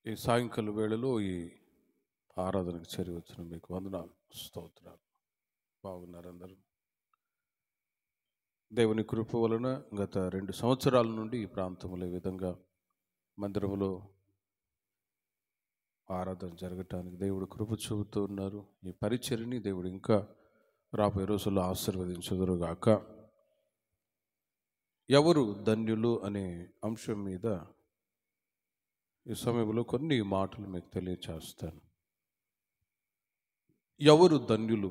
ఈ సాయంకాల వేళలో ఈ ఆరాధనకు చేరి వచ్చిన మీకు వందనాలు, స్తోత్రాలు. బాగున్నారు అందరూ? దేవుని కృప వలన గత 2 సంవత్సరాల నుండి ఈ ప్రాంతంలో ఈ విధంగా మందిరంలో ఆరాధన జరగటానికి దేవుడు కృప చూపుతూ ఉన్నారు. ఈ పరిచర్ని దేవుడు ఇంకా రాబోయే రోజుల్లో ఆశీర్వదించుదురుగాక. ఎవరు ధన్యులు అనే అంశం మీద ఈ సమయంలో కొన్ని మాటలు మీకు తెలియచేస్తాను. ఎవరు ధన్యులు,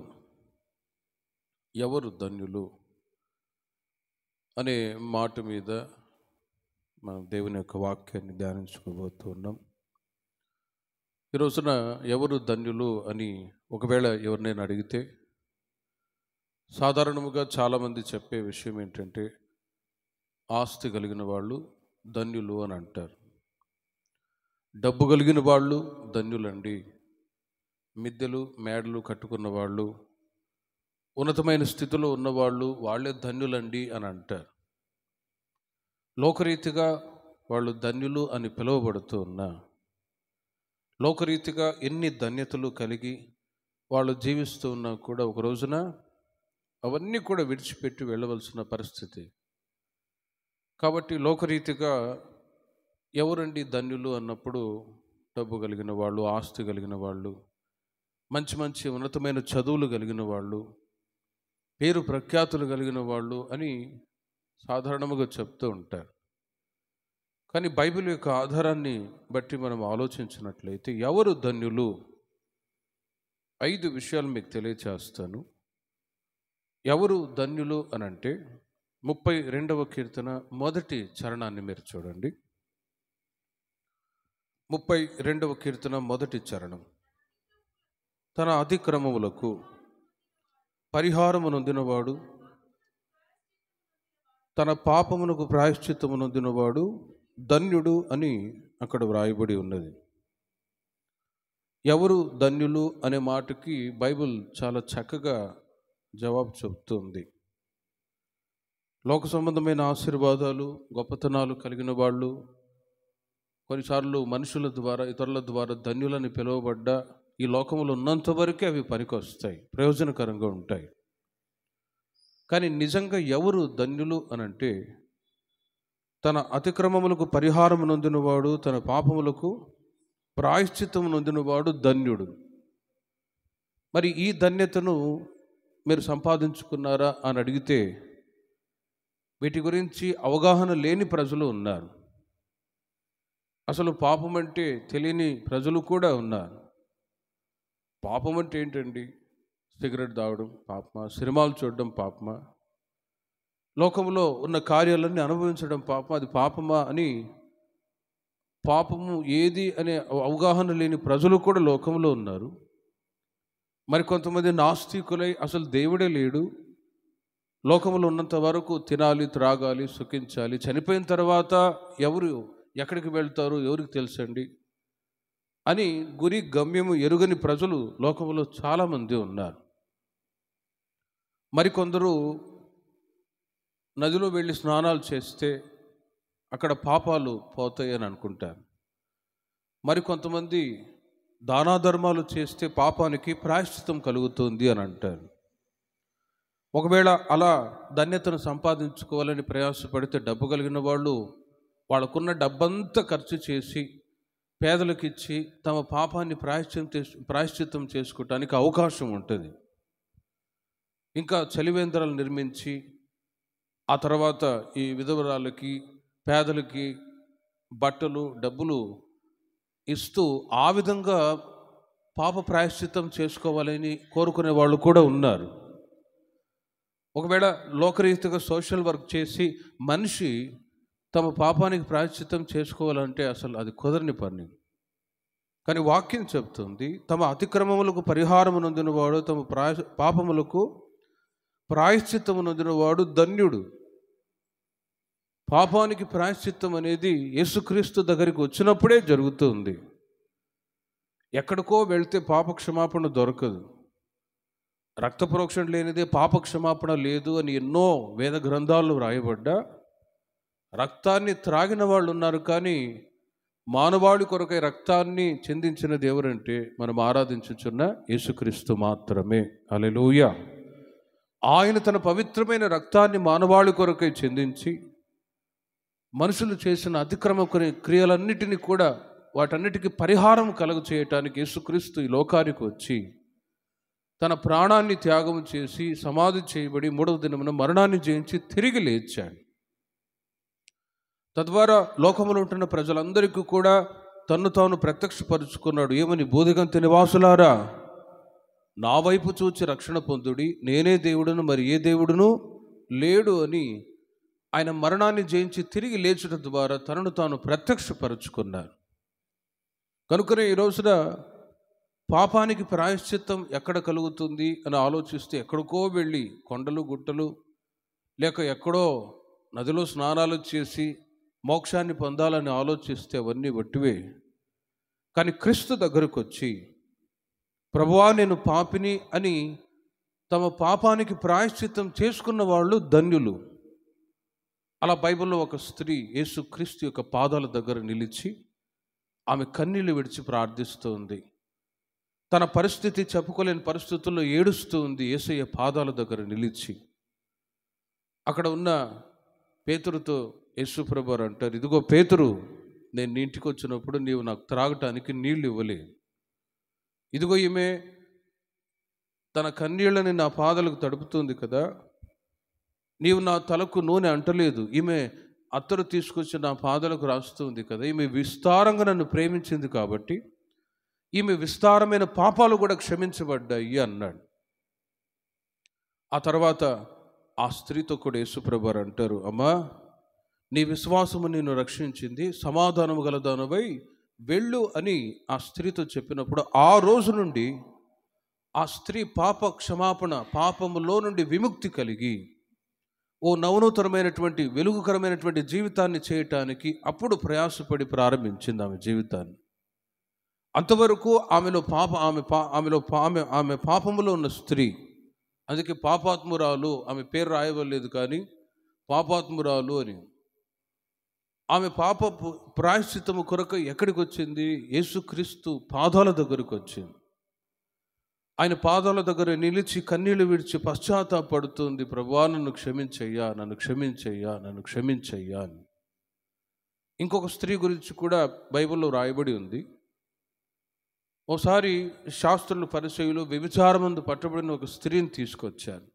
ఎవరు ధన్యులు అనే మాట మీద మనం దేవుని యొక్క వాక్యాన్ని ధ్యానించుకోబోతున్నాం. ఈ రోజున ఎవరు ధన్యులు అని ఒకవేళ ఎవరినైనా అడిగితే సాధారణముగా చాలామంది చెప్పే విషయం ఏంటంటే ఆస్తి కలిగిన వాళ్ళు ధన్యులు అని అంటారు. డబ్బు కలిగిన వాళ్ళు ధన్యులండి, మిద్దెలు మేడలు కట్టుకున్న వాళ్ళు, ఉన్నతమైన స్థితిలో ఉన్నవాళ్ళు వాళ్ళే ధన్యులండి అని అంటారు. లోకరీతిగా వాళ్ళు ధన్యులు అని పిలువబడుతూ ఉన్నా లోకరీతిగా ఎన్ని ధన్యతలు కలిగి వాళ్ళు జీవిస్తూ ఉన్నా కూడా ఒక రోజున అవన్నీ కూడా విడిచిపెట్టి వెళ్ళవలసిన పరిస్థితి. కాబట్టి లోకరీతిగా ఎవరండి ధన్యులు అన్నప్పుడు డబ్బు కలిగిన వాళ్ళు, ఆస్తి కలిగిన వాళ్ళు, మంచి మంచి ఉన్నతమైన చదువులు కలిగిన వాళ్ళు, పేరు ప్రఖ్యాతులు కలిగిన వాళ్ళు అని సాధారణంగా చెప్తూ ఉంటారు. కానీ బైబిల్ యొక్క ఆధారాన్ని బట్టి మనం ఆలోచించినట్లయితే ఎవరు ధన్యులు 5 విషయాలు మీకు తెలియచేస్తాను. ఎవరు ధన్యులు అని అంటే 32వ కీర్తన మొదటి చరణాన్ని మీరు చూడండి. 32వ కీర్తన మొదటి చరణం. తన అతిక్రమములకు పరిహారము నొందినవాడు, తన పాపమునకు ప్రాయశ్చిత్తము నొందినవాడు ధన్యుడు అని అక్కడ వ్రాయబడి ఉన్నది. ఎవరు ధన్యులు అనే మాటకి బైబిల్ చాలా చక్కగా జవాబు చెబుతుంది. లోక సంబంధమైన ఆశీర్వాదాలు, గొప్పతనాలు కలిగిన వాళ్ళు కొన్నిసార్లు మనుషుల ద్వారా, ఇతరుల ద్వారా ధన్యులని పిలువబడ్డ ఈ లోకంలో ఉన్నంత వరకే అవి పనికొస్తాయి, ప్రయోజనకరంగా ఉంటాయి. కానీ నిజంగా ఎవరు ధన్యులు అనంటే తన అతిక్రమములకు పరిహారం నొందినవాడు, తన పాపములకు ప్రాయశ్చిత్తం నొందినవాడు ధన్యుడు. మరి ఈ ధన్యతను మీరు సంపాదించుకున్నారా అని అడిగితే వీటి గురించి అవగాహన లేని ప్రజలు ఉన్నారు. అసలు పాపం అంటే తెలియని ప్రజలు కూడా ఉన్నారు. పాపం అంటే ఏంటండి? సిగరెట్ తాగడం పాపమా? సినిమాలు చూడడం పాపమా? లోకంలో ఉన్న కార్యాలన్నీ అనుభవించడం పాపమా? అది పాపమా అని పాపము ఏది అనే అవగాహన లేని ప్రజలు కూడా లోకంలో ఉన్నారు. మరి కొంతమంది నాస్తికులై అసలు దేవుడే లేడు, లోకంలో ఉన్నంత వరకు తినాలి, త్రాగాలి, సుఖించాలి, చనిపోయిన తర్వాత ఎవరు ఎక్కడికి వెళ్తారు ఎవరికి తెలుసండి అని గురి గమ్యము ఎరుగని ప్రజలు లోకంలో చాలామంది ఉన్నారు. మరికొందరు నదిలో వెళ్ళి స్నానాలు చేస్తే అక్కడ పాపాలు పోతాయి అని అనుకుంటారు. మరికొంతమంది దానాధర్మాలు చేస్తే పాపానికి ప్రాయశ్చిత్తం కలుగుతుంది అని అంటారు. ఒకవేళ అలా ధన్యతను సంపాదించుకోవాలని ప్రయాసపడితే డబ్బు కలిగిన వాళ్ళు వాళ్ళకున్న డబ్బంతా ఖర్చు చేసి పేదలకు ఇచ్చి తమ పాపాన్ని ప్రాయశ్చిత్తం చేసుకోవటానికి అవకాశం ఉంటుంది. ఇంకా చలివేంద్రాలు నిర్మించి ఆ తర్వాత ఈ విధవరాలకి, పేదలకి బట్టలు, డబ్బులు ఇస్తూ ఆ విధంగా పాప ప్రాయశ్చిత్తం చేసుకోవాలని కోరుకునే వాళ్ళు కూడా ఉన్నారు. ఒకవేళ లోకరీతిగా సోషల్ వర్క్ చేసి మనిషి తమ పాపానికి ప్రాయశ్చిత్తం చేసుకోవాలంటే అసలు అది కుదరని పని. కానీ వాక్యం చెప్తుంది తమ అతిక్రమములకు పరిహారము నొందినవాడు, తమ పాపములకు ప్రాయశ్చిత్తము నొందినవాడు ధన్యుడు. పాపానికి ప్రాయశ్చిత్తం అనేది యేసుక్రీస్తు దగ్గరికి వచ్చినప్పుడే జరుగుతుంది. ఎక్కడికో వెళ్తే పాప క్షమాపణ దొరకదు. రక్త ప్రోక్షణ లేనిదే పాప క్షమాపణ లేదు అని ఎన్నో వేద గ్రంథాల్లో వ్రాయబడ్డా రక్తాన్ని త్రాగిన వాళ్ళు ఉన్నారు, కానీ మానవాళి కొరకై రక్తాన్ని చెందించినది ఎవరంటే మనం ఆరాధించుచున్న యేసుక్రీస్తు మాత్రమే. హల్లెలూయా. ఆయన తన పవిత్రమైన రక్తాన్ని మానవాళి కొరకై చెందించి మనుషులు చేసిన అతిక్రమ క్రియలన్నిటినీ కూడా వాటన్నిటికీ పరిహారం కలుగ చేయటానికి యేసుక్రీస్తు ఈ లోకానికి వచ్చి తన ప్రాణాన్ని త్యాగం చేసి సమాధి చేయబడి 3వ దినమున మరణాన్ని జయించి తిరిగి లేచాడు. తద్వారా లోకములో ఉంటున్న ప్రజలందరికీ కూడా తన్ను తాను ప్రత్యక్షపరుచుకున్నాడు. ఏమని? బోధిగంత నివాసులారా, నా వైపు చూచి రక్షణ పొందుడి, నేనే దేవుడును, మరి ఏ దేవుడును లేడు అని ఆయన మరణాన్ని జయించి తిరిగి లేచుట ద్వారా తనను తాను ప్రత్యక్షపరుచుకున్నారు. కనుకనే ఈ రోజున పాపానికి ప్రాయశ్చిత్తం ఎక్కడ కలుగుతుంది అని ఆలోచిస్తే ఎక్కడికో వెళ్ళి కొండలు గుట్టలు లేక ఎక్కడో నదిలో స్నానాలు చేసి మోక్షాన్ని పొందాలని ఆలోచిస్తే అవన్నీ వట్టివే. కానీ క్రీస్తు దగ్గరకు వచ్చి, ప్రభువా నేను పాపిని అని తమ పాపానికి ప్రాయశ్చిత్తం చేసుకున్న వాళ్ళు ధన్యులు. అలా బైబిల్లో ఒక స్త్రీ యేసుక్రీస్తు యొక్క పాదాల దగ్గర నిలిచి ఆమె కన్నీళ్లు విడిచి ప్రార్థిస్తుంది. తన పరిస్థితి చెప్పుకోలేని పరిస్థితుల్లో ఏడుస్తూ ఉంది. యేసయ్య పాదాల దగ్గర నిలిచి అక్కడ ఉన్న పేతురుతో యేసుప్రభు వారు అంటారు, ఇదిగో పేతురు, నేను నీ ఇంటికి వచ్చినప్పుడు నీవు నాకు త్రాగటానికి నీళ్లు ఇవ్వలే. ఇదిగో ఈమె తన కన్నీళ్ళని నా పాదాలకు తడుపుతుంది కదా, నీవు నా తలకు నూనె అంటలేదు. ఈమె అత్తరు తీసుకొచ్చి నా పాదాలకు రాస్తుంది కదా. ఈమె విస్తారంగా నన్ను ప్రేమించింది కాబట్టి ఈమె విస్తారమైన పాపాలు కూడా క్షమించబడ్డాయి అన్నాడు. ఆ తర్వాత ఆ స్త్రీతో కూడా యేసుప్రభు వారు అంటారు, అమ్మా, నీ విశ్వాసము నిన్ను రక్షించింది, సమాధానము గలదానవై వెళ్ళు అని ఆ స్త్రీతో చెప్పినప్పుడు ఆ రోజు నుండి ఆ స్త్రీ పాప క్షమాపణ, పాపములో నుండి విముక్తి కలిగి ఓ నవనూతనమైనటువంటి వెలుగుకరమైనటువంటి జీవితాన్ని చేయటానికి అప్పుడు ప్రయాసపడి ప్రారంభించింది ఆమె జీవితాన్ని. అంతవరకు ఆమెలో పాపములో ఉన్న స్త్రీ, అందుకే పాపాత్మురాలు, ఆమె పేరు రాయవలేదు కానీ పాపాత్మురాలు అని. ఆమె పాప ప్రాయశ్చిత్తము కొరకు ఎక్కడికి వచ్చింది? యేసుక్రీస్తు పాదాల దగ్గరకు వచ్చింది. ఆయన పాదాల దగ్గర నిలిచి కన్నీళ్లు విడిచి పశ్చాత్తాపడుతుంది, ప్రభువా నన్ను క్షమించయ్యా, నన్ను క్షమించయ్యా, నన్ను క్షమించయ్యా అని. ఇంకొక స్త్రీ గురించి కూడా బైబిల్లో రాయబడి ఉంది. ఓసారి శాస్త్రులు పరిచయులు వ్యభిచారమందు పట్టబడిన ఒక స్త్రీని తీసుకొచ్చారు.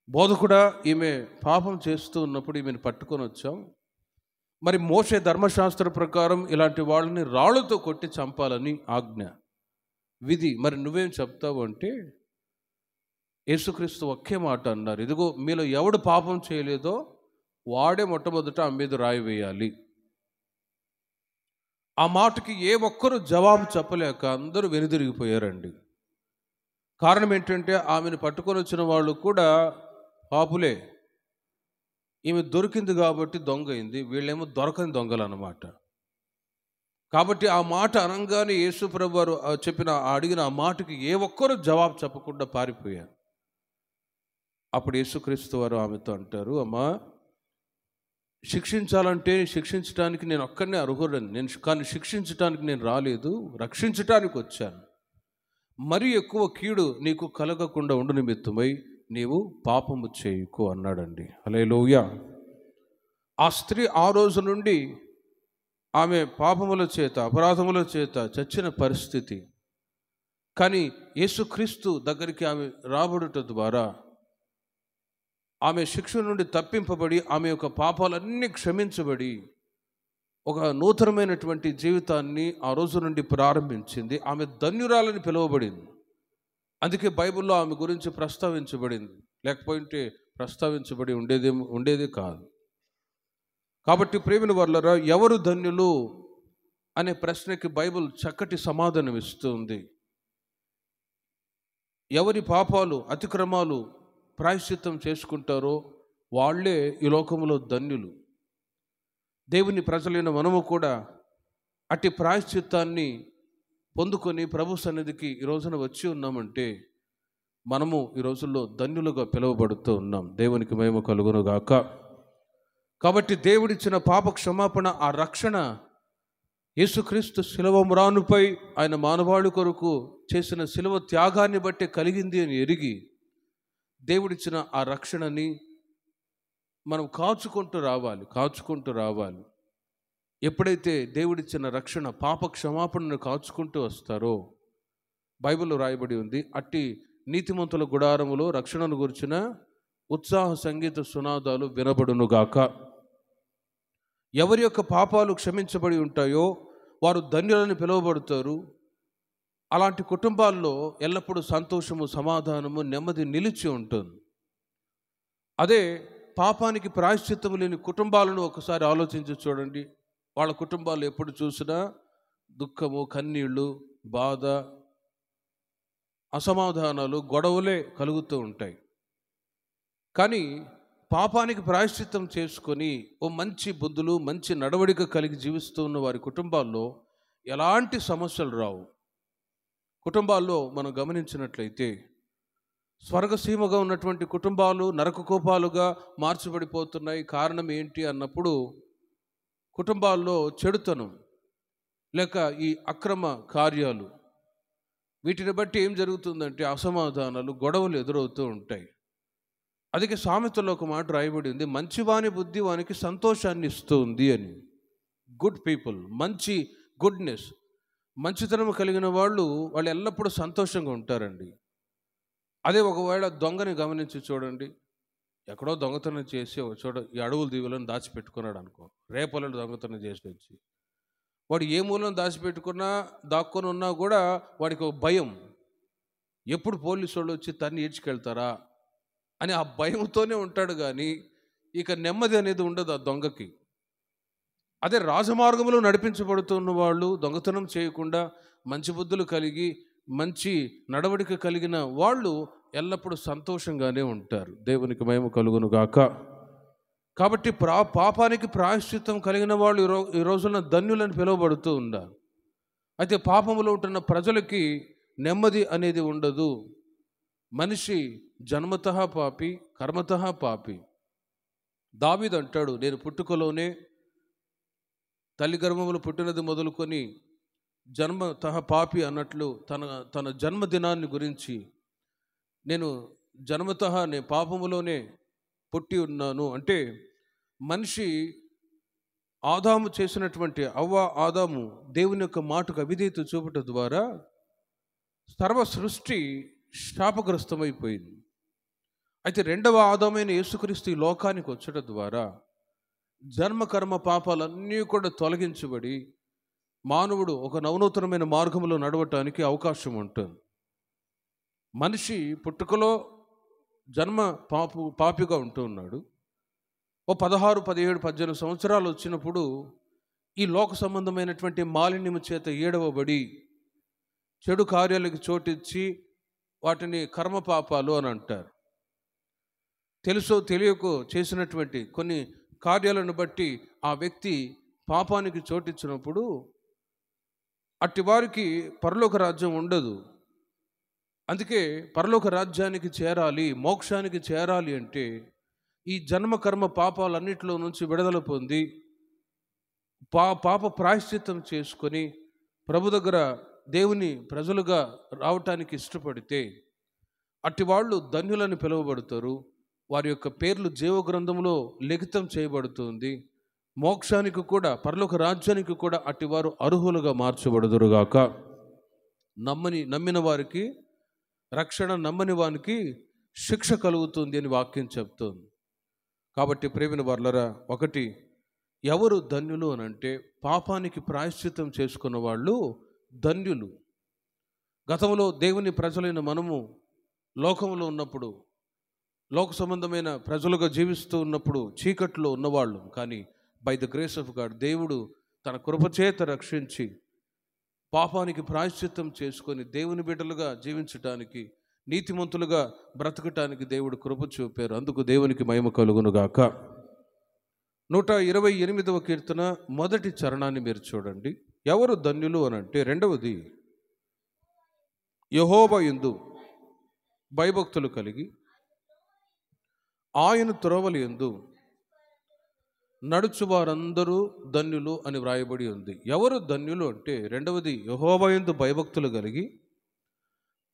బోధకుడా, ఈమె పాపం చేస్తూ ఉన్నప్పుడు ఈమెను పట్టుకొని వచ్చాం. మరి మోషే ధర్మశాస్త్ర ప్రకారం ఇలాంటి వాళ్ళని రాళ్ళతో కొట్టి చంపాలని ఆజ్ఞ, విధి. మరి నువ్వేం చెప్తావు అంటే యేసుక్రీస్తు ఒకే మాట అన్నారు, ఇదిగో మీలో ఎవడు పాపం చేయలేదో వాడే మొట్టమొదట ఆమె మీద రాయి వేయాలి. ఆ మాటకి ఏ ఒక్కరూ జవాబు చెప్పలేక అందరూ వెనుదిరిగిపోయారండి. కారణం ఏంటంటే ఆమెను పట్టుకొని వచ్చిన వాళ్ళు కూడా పాపులే. ఈమె దొరికింది కాబట్టి దొంగ అయింది, వీళ్ళేమో దొరకని దొంగలు అన్నమాట. కాబట్టి ఆ మాట అనగానే యేసుప్రభు వారు అడిగిన ఆ మాటకి ఏ ఒక్కరూ జవాబు చెప్పకుండా పారిపోయారు. అప్పుడు యేసుక్రీస్తు వారు ఆమెతో అంటారు, అమ్మా, శిక్షించాలంటే శిక్షించడానికి నేను ఒక్కడనే అర్హుడని, కానీ శిక్షించడానికి నేను రాలేదు, రక్షించటానికి వచ్చాను. మరీ ఎక్కువ కీడు నీకు కలగకుండా ఉండు నిమిత్తమై నీవు పాపము చేయకు అన్నాడండి. హల్లెలూయా. ఆ స్త్రీ ఆ రోజు నుండి ఆమె పాపముల చేత, అపరాధముల చేత చచ్చిన పరిస్థితి. కానీ యేసుక్రీస్తు దగ్గరికి ఆమె రాబడుట ద్వారా ఆమె శిక్ష నుండి తప్పింపబడి ఆమె యొక్క పాపాలన్నీ క్షమించబడి ఒక నూతనమైనటువంటి జీవితాన్ని ఆ రోజు నుండి ప్రారంభించింది. ఆమె ధన్యురాలని పిలువబడింది. అందుకే బైబిల్లో ఆమె గురించి ప్రస్తావించబడింది, లేకపోతే ప్రస్తావించబడి ఉండేదే కాదు. కాబట్టి ప్రేమిన వర్లరా, ఎవరు ధన్యులు అనే ప్రశ్నకి బైబిల్ చక్కటి సమాధానం ఇస్తుంది. ఎవరి పాపాలు, అతిక్రమాలు ప్రాయశ్చిత్తం చేసుకుంటారో వాళ్ళే ఈ లోకంలో ధన్యులు. దేవుని ప్రజలైన మనము కూడా అట్టి ప్రాయశ్చిత్తాన్ని పొందుకొని ప్రభు సన్నిధికి ఈ రోజున వచ్చి ఉన్నామంటే మనము ఈ రోజుల్లో ధన్యులుగా పిలువబడుతూ ఉన్నాం. దేవునికి మహిమ కలుగును గాక. కాబట్టి దేవుడిచ్చిన పాప క్షమాపణ, ఆ రక్షణ యేసుక్రీస్తు శిలువ మ్రానుపై ఆయన మానవాళి కొరకు చేసిన శిలువ త్యాగాన్ని బట్టి కలిగింది అని ఎరిగి దేవుడిచ్చిన ఆ రక్షణని మనం కాచుకుంటూ రావాలి. ఎప్పుడైతే దేవుడిచ్చిన రక్షణ పాప క్షమాపణను కాచుకుంటూ వస్తారో, బైబిల్లో రాయబడి ఉంది, అట్టి నీతిమంతుల గుడారములో రక్షణను గురించిన ఉత్సాహ సంగీత సునాదాలు వినబడునుగాక. ఎవరి యొక్క పాపాలు క్షమించబడి ఉంటాయో వారు ధన్యులని పిలువబడతారు. అలాంటి కుటుంబాల్లో ఎల్లప్పుడూ సంతోషము, సమాధానము, నెమ్మది నిలిచి ఉంటుంది. అదే పాపానికి ప్రాయశ్చిత్తము లేని కుటుంబాలను ఒకసారి ఆలోచించి చూడండి. వాళ్ళ కుటుంబాలు ఎప్పుడు చూసినా దుఃఖము, కన్నీళ్ళు, బాధ, అసమాధానాలు, గొడవలే కలుగుతూ ఉంటాయి. కానీ పాపానికి ప్రాయశ్చిత్తం చేసుకొని ఓ మంచి బుద్ధులు, మంచి నడవడిక కలిగి జీవిస్తూ ఉన్న వారి కుటుంబాల్లో ఎలాంటి సమస్యలు రావు. కుటుంబాల్లో మనం గమనించినట్లయితే స్వర్గసీమగా ఉన్నటువంటి కుటుంబాలు నరకకోపాలుగా మార్చబడిపోతున్నాయి. కారణం ఏంటి అన్నప్పుడు కుటుంబాల్లో చెడుతనం లేక ఈ అక్రమ కార్యాలు, వీటిని బట్టి ఏం జరుగుతుందంటే అసమాధానాలు, గొడవలు ఎదురవుతూ ఉంటాయి. అందుకే సామెతలో ఒక మాట రాయబడి ఉంది, మంచివాని బుద్ధి వానికి సంతోషాన్ని ఇస్తుంది అని. గుడ్ పీపుల్, గుడ్నెస్, మంచితనం కలిగిన వాళ్ళు ఎల్లప్పుడూ సంతోషంగా ఉంటారండి. అదే ఒకవేళ దొంగని గమనించి చూడండి, ఎక్కడో దొంగతనం చేసి ఒక చోట ఈ అడవుల దీవులను దాచిపెట్టుకున్నాడు అనుకో, రేపల్లెలు దొంగతనం చేసి వచ్చి వాడు ఏ మూలను దాక్కొని ఉన్నా కూడా వాడికి ఒక భయం, ఎప్పుడు పోలీసు వాళ్ళు వచ్చి తన్ని ఈడ్చుకెళ్తారా అని ఆ భయంతోనే ఉంటాడు. కానీ ఇక నెమ్మది అనేది ఉండదు ఆ దొంగకి. అదే రాజమార్గంలో నడిపించబడుతున్న వాళ్ళు, దొంగతనం చేయకుండా మంచి బుద్ధులు కలిగి మంచి నడవడిక కలిగిన వాళ్ళు ఎల్లప్పుడూ సంతోషంగానే ఉంటారు. దేవునికి మహిమ కలుగును గాక. కాబట్టి పాపానికి ప్రాయశ్చిత్తం కలిగిన వాళ్ళు ఈ రోజున ధన్యులని పిలువబడుతూ ఉన్నారు. అయితే పాపములో ఉంటున్న ప్రజలకి నెమ్మది అనేది ఉండదు. మనిషి జన్మతః పాపి, కర్మతః పాపి. దావీదు అంటాడు, నేను పుట్టుకలోనే తల్లి గర్భములు పుట్టినది మొదలుకొని జన్మతః పాపి అన్నట్లు తన జన్మదినాన్ని గురించి, నేను పాపములోనే పుట్టి ఉన్నాను అంటే, మనిషి ఆదాము చేసినటువంటి ఆదాము దేవుని యొక్క మాటకు అవిధేయత చూపుట ద్వారా సర్వ సృష్టి శాపగ్రస్తమైపోయింది. అయితే రెండవ ఆదామైన యేసుక్రీస్తు ఈ లోకానికి వచ్చడం ద్వారా జన్మ కర్మ పాపాలన్నీ కూడా తొలగించబడి మానవుడు ఒక నవనూతనమైన మార్గంలో నడవటానికి అవకాశం ఉంటుంది. మనిషి పుట్టుకలో జన్మ పాపిగా ఉంటూ ఉన్నాడు. ఓ 16, 17, 18 సంవత్సరాలు వచ్చినప్పుడు ఈ లోక సంబంధమైనటువంటి మాలిన్యము చేత ఏడవబడి చెడు కార్యాలకు చోటిచ్చి వాటిని కర్మ పాపాలు అని అంటారు. తెలుసో తెలియకో చేసినటువంటి కొన్ని కార్యాలను బట్టి ఆ వ్యక్తి పాపానికి చోటిచ్చినప్పుడు అట్టి వారికి పరలోక రాజ్యం ఉండదు. అందుకే పరలోక రాజ్యానికి చేరాలి, మోక్షానికి చేరాలి అంటే ఈ జన్మ కర్మ పాపాలన్నిటిలో నుంచి విడుదల పొంది పాప ప్రాయశ్చిత్తం చేసుకొని ప్రభు దగ్గర దేవుని ప్రజలుగా రావటానికి ఇష్టపడితే అట్టి వాళ్ళు ధన్యులని పిలువబడతారు. వారి యొక్క పేర్లు జీవగ్రంథంలో లిఖితం చేయబడుతుంది. మోక్షానికి కూడా, పరలోక రాజ్యానికి కూడా అట్టివారు అర్హులుగా మార్చబడుదురుగాక. నమ్మిన వారికి రక్షణ, నమ్మని వానికి శిక్ష కలుగుతుంది అని వాక్యం చెప్తుంది. కాబట్టి ప్రేమిన వర్లరా, ఒకటి, ఎవరు ధన్యులు అని అంటే పాపానికి ప్రాయశ్చిత్తం చేసుకున్న వాళ్ళు ధన్యులు. గతంలో దేవుని ప్రజలైన మనము లోకంలో ఉన్నప్పుడు, లోక సంబంధమైన ప్రజలుగా జీవిస్తూ ఉన్నప్పుడు చీకట్లో ఉన్నవాళ్ళు, కానీ by the grace of God దేవుడు తన కృపచేత రక్షించి పాపానికి ప్రాయశ్చిత్తం చేసుకొని దేవుని బిడ్డలుగా జీవించటానికి, నీతిమంతులుగా బ్రతకటానికి దేవుడు కృప చూపారు. అందుకు దేవునికి మహిమ కలుగునుగాక. 128వ కీర్తన మొదటి చరణాన్ని మీరు చూడండి. ఎవరు ధన్యులు అని అంటే, రెండవది, యెహోవా యందు భయభక్తులు కలిగి ఆయన త్రోవల యందు నడుచు వారందరూ ధన్యులు అని వ్రాయబడి ఉంది. ఎవరు ధన్యులు అంటే, రెండవది యెహోవా యందు భయభక్తులు కలిగి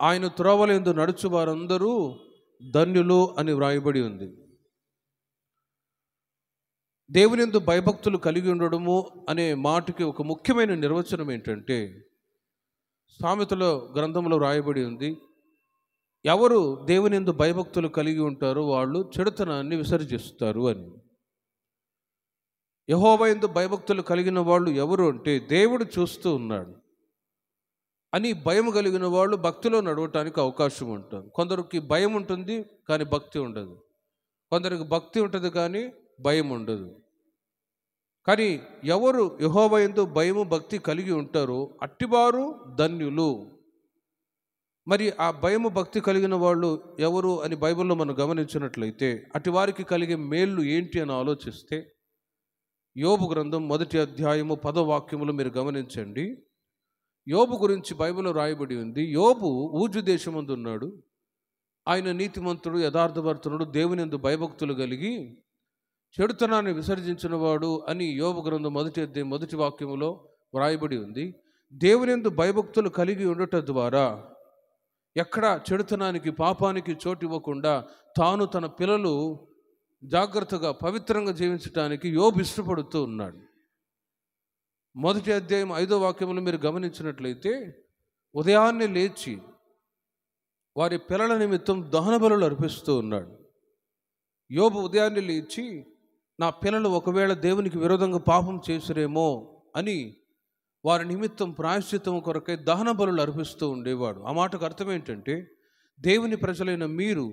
ఆయన త్రోవలందు నడుచు వారందరూ ధన్యులు అని వ్రాయబడి ఉంది. దేవుని యందు భయభక్తులు కలిగి ఉండడము అనే మాటకి ఒక ముఖ్యమైన నిర్వచనం ఏంటంటే, సామెతల గ్రంథంలో వ్రాయబడి ఉంది, ఎవరు దేవుని యందు భయభక్తులు కలిగి ఉంటారో వాళ్ళు చెడుతనాన్ని విసర్జిస్తారు అని. యెహోవా యందు భయభక్తులు కలిగిన వాళ్ళు ఎవరు అంటే, దేవుడు చూస్తూ ఉన్నాడు అని భయం కలిగిన వాళ్ళు భక్తిలో నడవటానికి అవకాశం ఉంటుంది. కొందరికి భయం ఉంటుంది కానీ భక్తి ఉండదు, కొందరికి భక్తి ఉంటుంది కానీ భయం ఉండదు. కానీ ఎవరు యెహోవా యందు భయము భక్తి కలిగి ఉంటారో అట్టివారు ధన్యులు. మరి ఆ భయము భక్తి కలిగిన వాళ్ళు ఎవరు అని బైబిల్లో మనం గమనించినట్లయితే, అటు వారికి కలిగే మేళ్ళు ఏంటి అని ఆలోచిస్తే, యోబు గ్రంథం 1వ అధ్యాయము 10వ వాక్యములు మీరు గమనించండి. యోబు గురించి బైబిల్లో రాయబడి ఉంది, యోబు ఊజు దేశమందు ఉన్నాడు, ఆయన నీతిమంతుడు, యథార్థవర్తనుడు, దేవుని యందు భయభక్తులు కలిగి చెడుతనాన్ని విసర్జించిన వాడు అని యోబు గ్రంథం 1వ అధ్యాయం 1వ వాక్యములో వ్రాయబడి ఉంది. దేవుని యందు భయభక్తులు కలిగి ఉండటం ద్వారా ఎక్కడ చెడుతనానికి పాపానికి చోటు ఇవ్వకుండా తాను తన పిల్లలు జాగ్రత్తగా పవిత్రంగా జీవించడానికి యోబు ఇష్టపడుతూ ఉన్నాడు. 1వ అధ్యాయం 5వ వాక్యములు మీరు గమనించినట్లయితే, ఉదయాన్నే లేచి వారి పిల్లల నిమిత్తం దహన బలులు అర్పిస్తూ ఉన్నాడు. యోబు ఉదయాన్నే లేచి, నా పిల్లలు ఒకవేళ దేవునికి విరోధంగా పాపం చేసిరేమో అని వారి నిమిత్తం ప్రాయశ్చిత్తం కొరకై దహన బలులు అర్పిస్తూ ఉండేవాడు. ఆ మాటకు అర్థం ఏంటంటే, దేవుని ప్రజలైన మీరు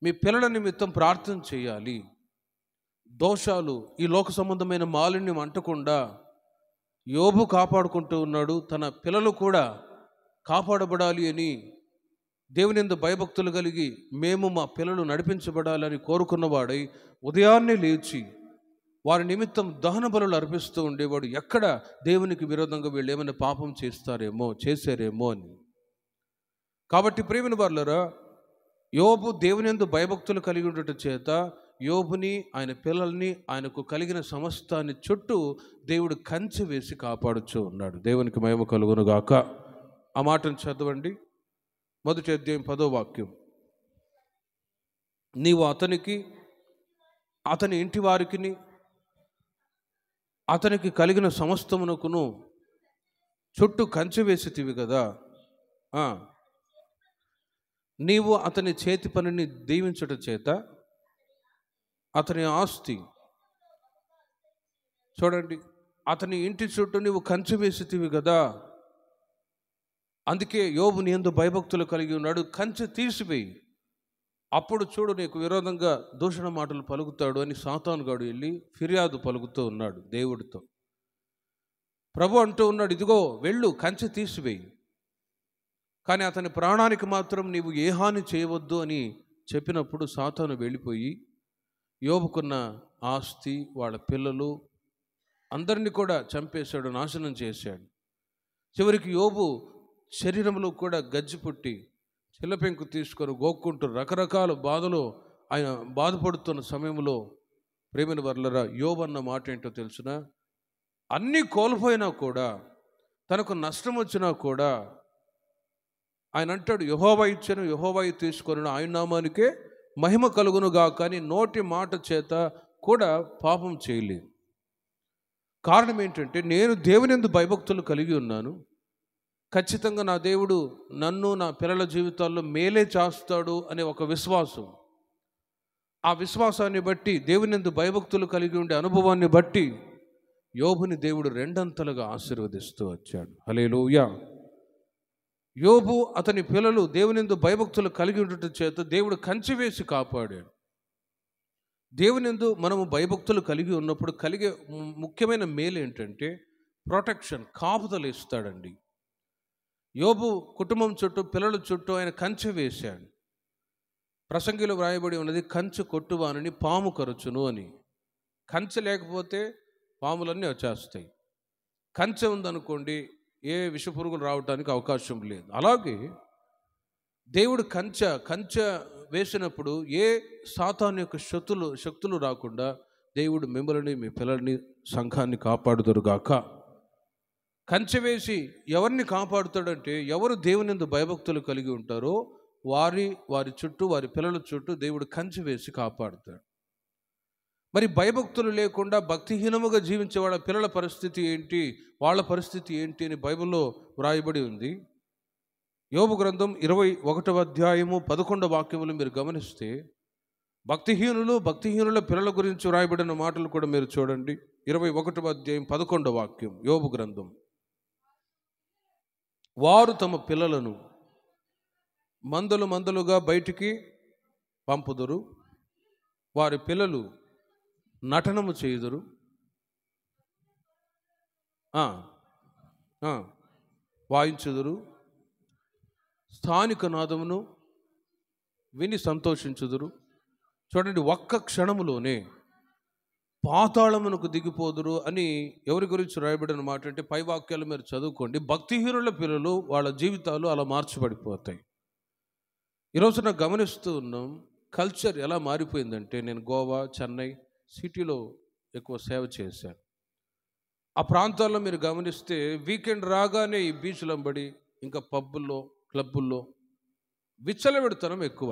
మీ పిల్లల నిమిత్తం ప్రార్థన చేయాలి. దోషాలు, ఈ లోక సంబంధమైన మాలిన్యం అంటకుండా యోబు కాపాడుకుంటూ ఉన్నాడు. తన పిల్లలు కూడా కాపాడబడాలి అని దేవుని యందు భయభక్తులు కలిగి మేము మా పిల్లలు నడిపించబడాలని కోరుకున్నవాడై ఉదయాన్నే లేచి వారి నిమిత్తం దహన బలులు అర్పిస్తూ ఉండేవాడు. ఎక్కడ దేవునికి విరోధంగా వీళ్ళు ఏమైనా పాపం చేశారేమో అని. కాబట్టి ప్రియమైన వారులారా, యోబు దేవుని యందు భయభక్తులు కలిగి ఉండటం చేత యోబుని, ఆయన పిల్లల్ని, ఆయనకు కలిగిన సమస్తాన్ని చుట్టూ దేవుడు కంచె వేసి కాపాడుచూ ఉన్నాడు. దేవునికి మహిమ కలుగును గాక. ఆ మాటను చదవండి. 1వ అధ్యాయం 10వ వాక్యం. నీవు అతనికి, అతని ఇంటి వారికిని, అతనికి కలిగిన సమస్తమునకును చుట్టూ కంచె వేసితివి కదా. నీవు అతని చేతి పనిని దీవించట చేత అతని ఆస్తి, చూడండి, అతని ఇంటి చుట్టూ నీవు కంచె వేసితివి కదా. అందుకే యోబు నీ యందు భయభక్తులు కలిగి ఉన్నాడు. కంచె తీసివేయి, అప్పుడు చూడు నీకు విరోధంగా దూషణ మాటలు పలుకుతాడు అని సాతానుగాడు వెళ్ళి ఫిర్యాదు పలుకుతూ ఉన్నాడు దేవుడితో. ప్రభు అంటూ ఉన్నాడు, ఇదిగో వెళ్ళు, కంచె తీసివేయి, కానీ అతని ప్రాణానికి మాత్రం నీవు ఏ హాని చేయవద్దు అని చెప్పినప్పుడు సాతాను వెళ్ళిపోయి యోబుకున్న ఆస్తి, వాళ్ళ పిల్లలు అందరినీ కూడా చంపేశాడు, నాశనం చేశాడు. చివరికి యోబు శరీరంలో కూడా గజ్జి పుట్టి చిల్లపెంకు తీసుకొని గోక్కుంటూ రకరకాల బాధలు ఆయన బాధపడుతున్న సమయంలో, ప్రేమైన వర్లరా, యోబు అన్న మాట ఏంటో తెలుసునా? అన్నీ కోల్పోయినా కూడా, తనకు నష్టం వచ్చినా కూడా ఆయన అంటాడు, యెహోవా ఇచ్చెను, యెహోవా తీసుకొనెను, ఆయన నామానికే మహిమ కలుగునుగా. కానీ నోటి మాట చేత కూడా పాపం చేయలేదు. కారణం ఏంటంటే, నేను దేవుని యందు భయభక్తులు కలిగి ఉన్నాను, ఖచ్చితంగా నా దేవుడు నన్ను, నా పిల్లల జీవితాల్లో మేలే చేస్తాడు అనే ఒక విశ్వాసం. ఆ విశ్వాసాన్ని బట్టి, దేవుని యందు భయభక్తులు కలిగి ఉండే అనుభవాన్ని బట్టి యోబుని దేవుడు రెండంతలుగా ఆశీర్వదిస్తూ వచ్చాడు. హల్లెలూయా. యోబు, అతని పిల్లలు దేవుని యందు భయభక్తులు కలిగి ఉండటం చేత దేవుడు కంచె వేసి కాపాడాడు. దేవుని యందు మనము భయభక్తులు కలిగి ఉన్నప్పుడు కలిగే ముఖ్యమైన మేలు ఏంటంటే ప్రొటెక్షన్, కాపుదలు ఇస్తాడండి. యోబు కుటుంబం చుట్టూ, పిల్లల చుట్టూ ఆయన కంచె వేశాడు. ప్రసంగిలో వ్రాయబడి ఉన్నది, కంచె కొట్టువానని పాము కరుచును అని. కంచె లేకపోతే పాములన్నీ వచ్చేస్తాయి. కంచె ఉందనుకోండి, ఏ విషపురుగులు రావడానికి అవకాశం లేదు. అలాగే దేవుడు కంచె వేసినప్పుడు ఏ సాతాను యొక్క శక్తులు రాకుండా దేవుడు మిమ్మల్ని మీ పిల్లల్ని సంఘాన్ని కాపాడుదురుగాక. కంచె వేసి ఎవరిని కాపాడుతాడంటే ఎవరు దేవుని యందు భయభక్తులు కలిగి ఉంటారో వారి చుట్టూ, వారి పిల్లల చుట్టూ దేవుడు కంచె వేసి కాపాడుతాడు. మరి భయభక్తులు లేకుండా భక్తిహీనముగా జీవించే వాళ్ళ పిల్లల పరిస్థితి ఏంటి, వాళ్ళ పరిస్థితి ఏంటి అని బైబిల్లో వ్రాయబడి ఉంది. యోబు గ్రంథం 21వ అధ్యాయము 11వ వాక్యములు మీరు గమనిస్తే భక్తిహీనుల పిల్లల గురించి వ్రాయబడిన మాటలు కూడా మీరు చూడండి. 21వ అధ్యాయం 11వ వాక్యం యోబు గ్రంథం. వారు తమ పిల్లలను మందలుగా బయటికి పంపుదురు, వారి పిల్లలు నటనము చేయుదురు, వాయించుదురు, స్థానిక నాదమును విని సంతోషించుదురు. చూడండి, ఒక్క క్షణములోనే పాతాళమునకు దిగిపోదురు అని ఎవరి గురించి రాయబడిన మాట అంటే పై వాక్యాలు మీరు చదువుకోండి. భక్తిహీనుల పిల్లలు వాళ్ళ జీవితాలు అలా మార్చబడిపోతాయి. ఈరోజున గమనిస్తూ ఉన్నాం కల్చర్ ఎలా మారిపోయిందంటే, నేను గోవా, చెన్నై సిటీలో ఎక్కువ సేవ చేశాను. ఆ ప్రాంతాల్లో మీరు గమనిస్తే వీకెండ్ రాగానే ఈ బీచ్లు అంబడి ఇంకా పబ్బుల్లో, క్లబ్బుల్లో విచ్చలవిడితనం ఎక్కువ.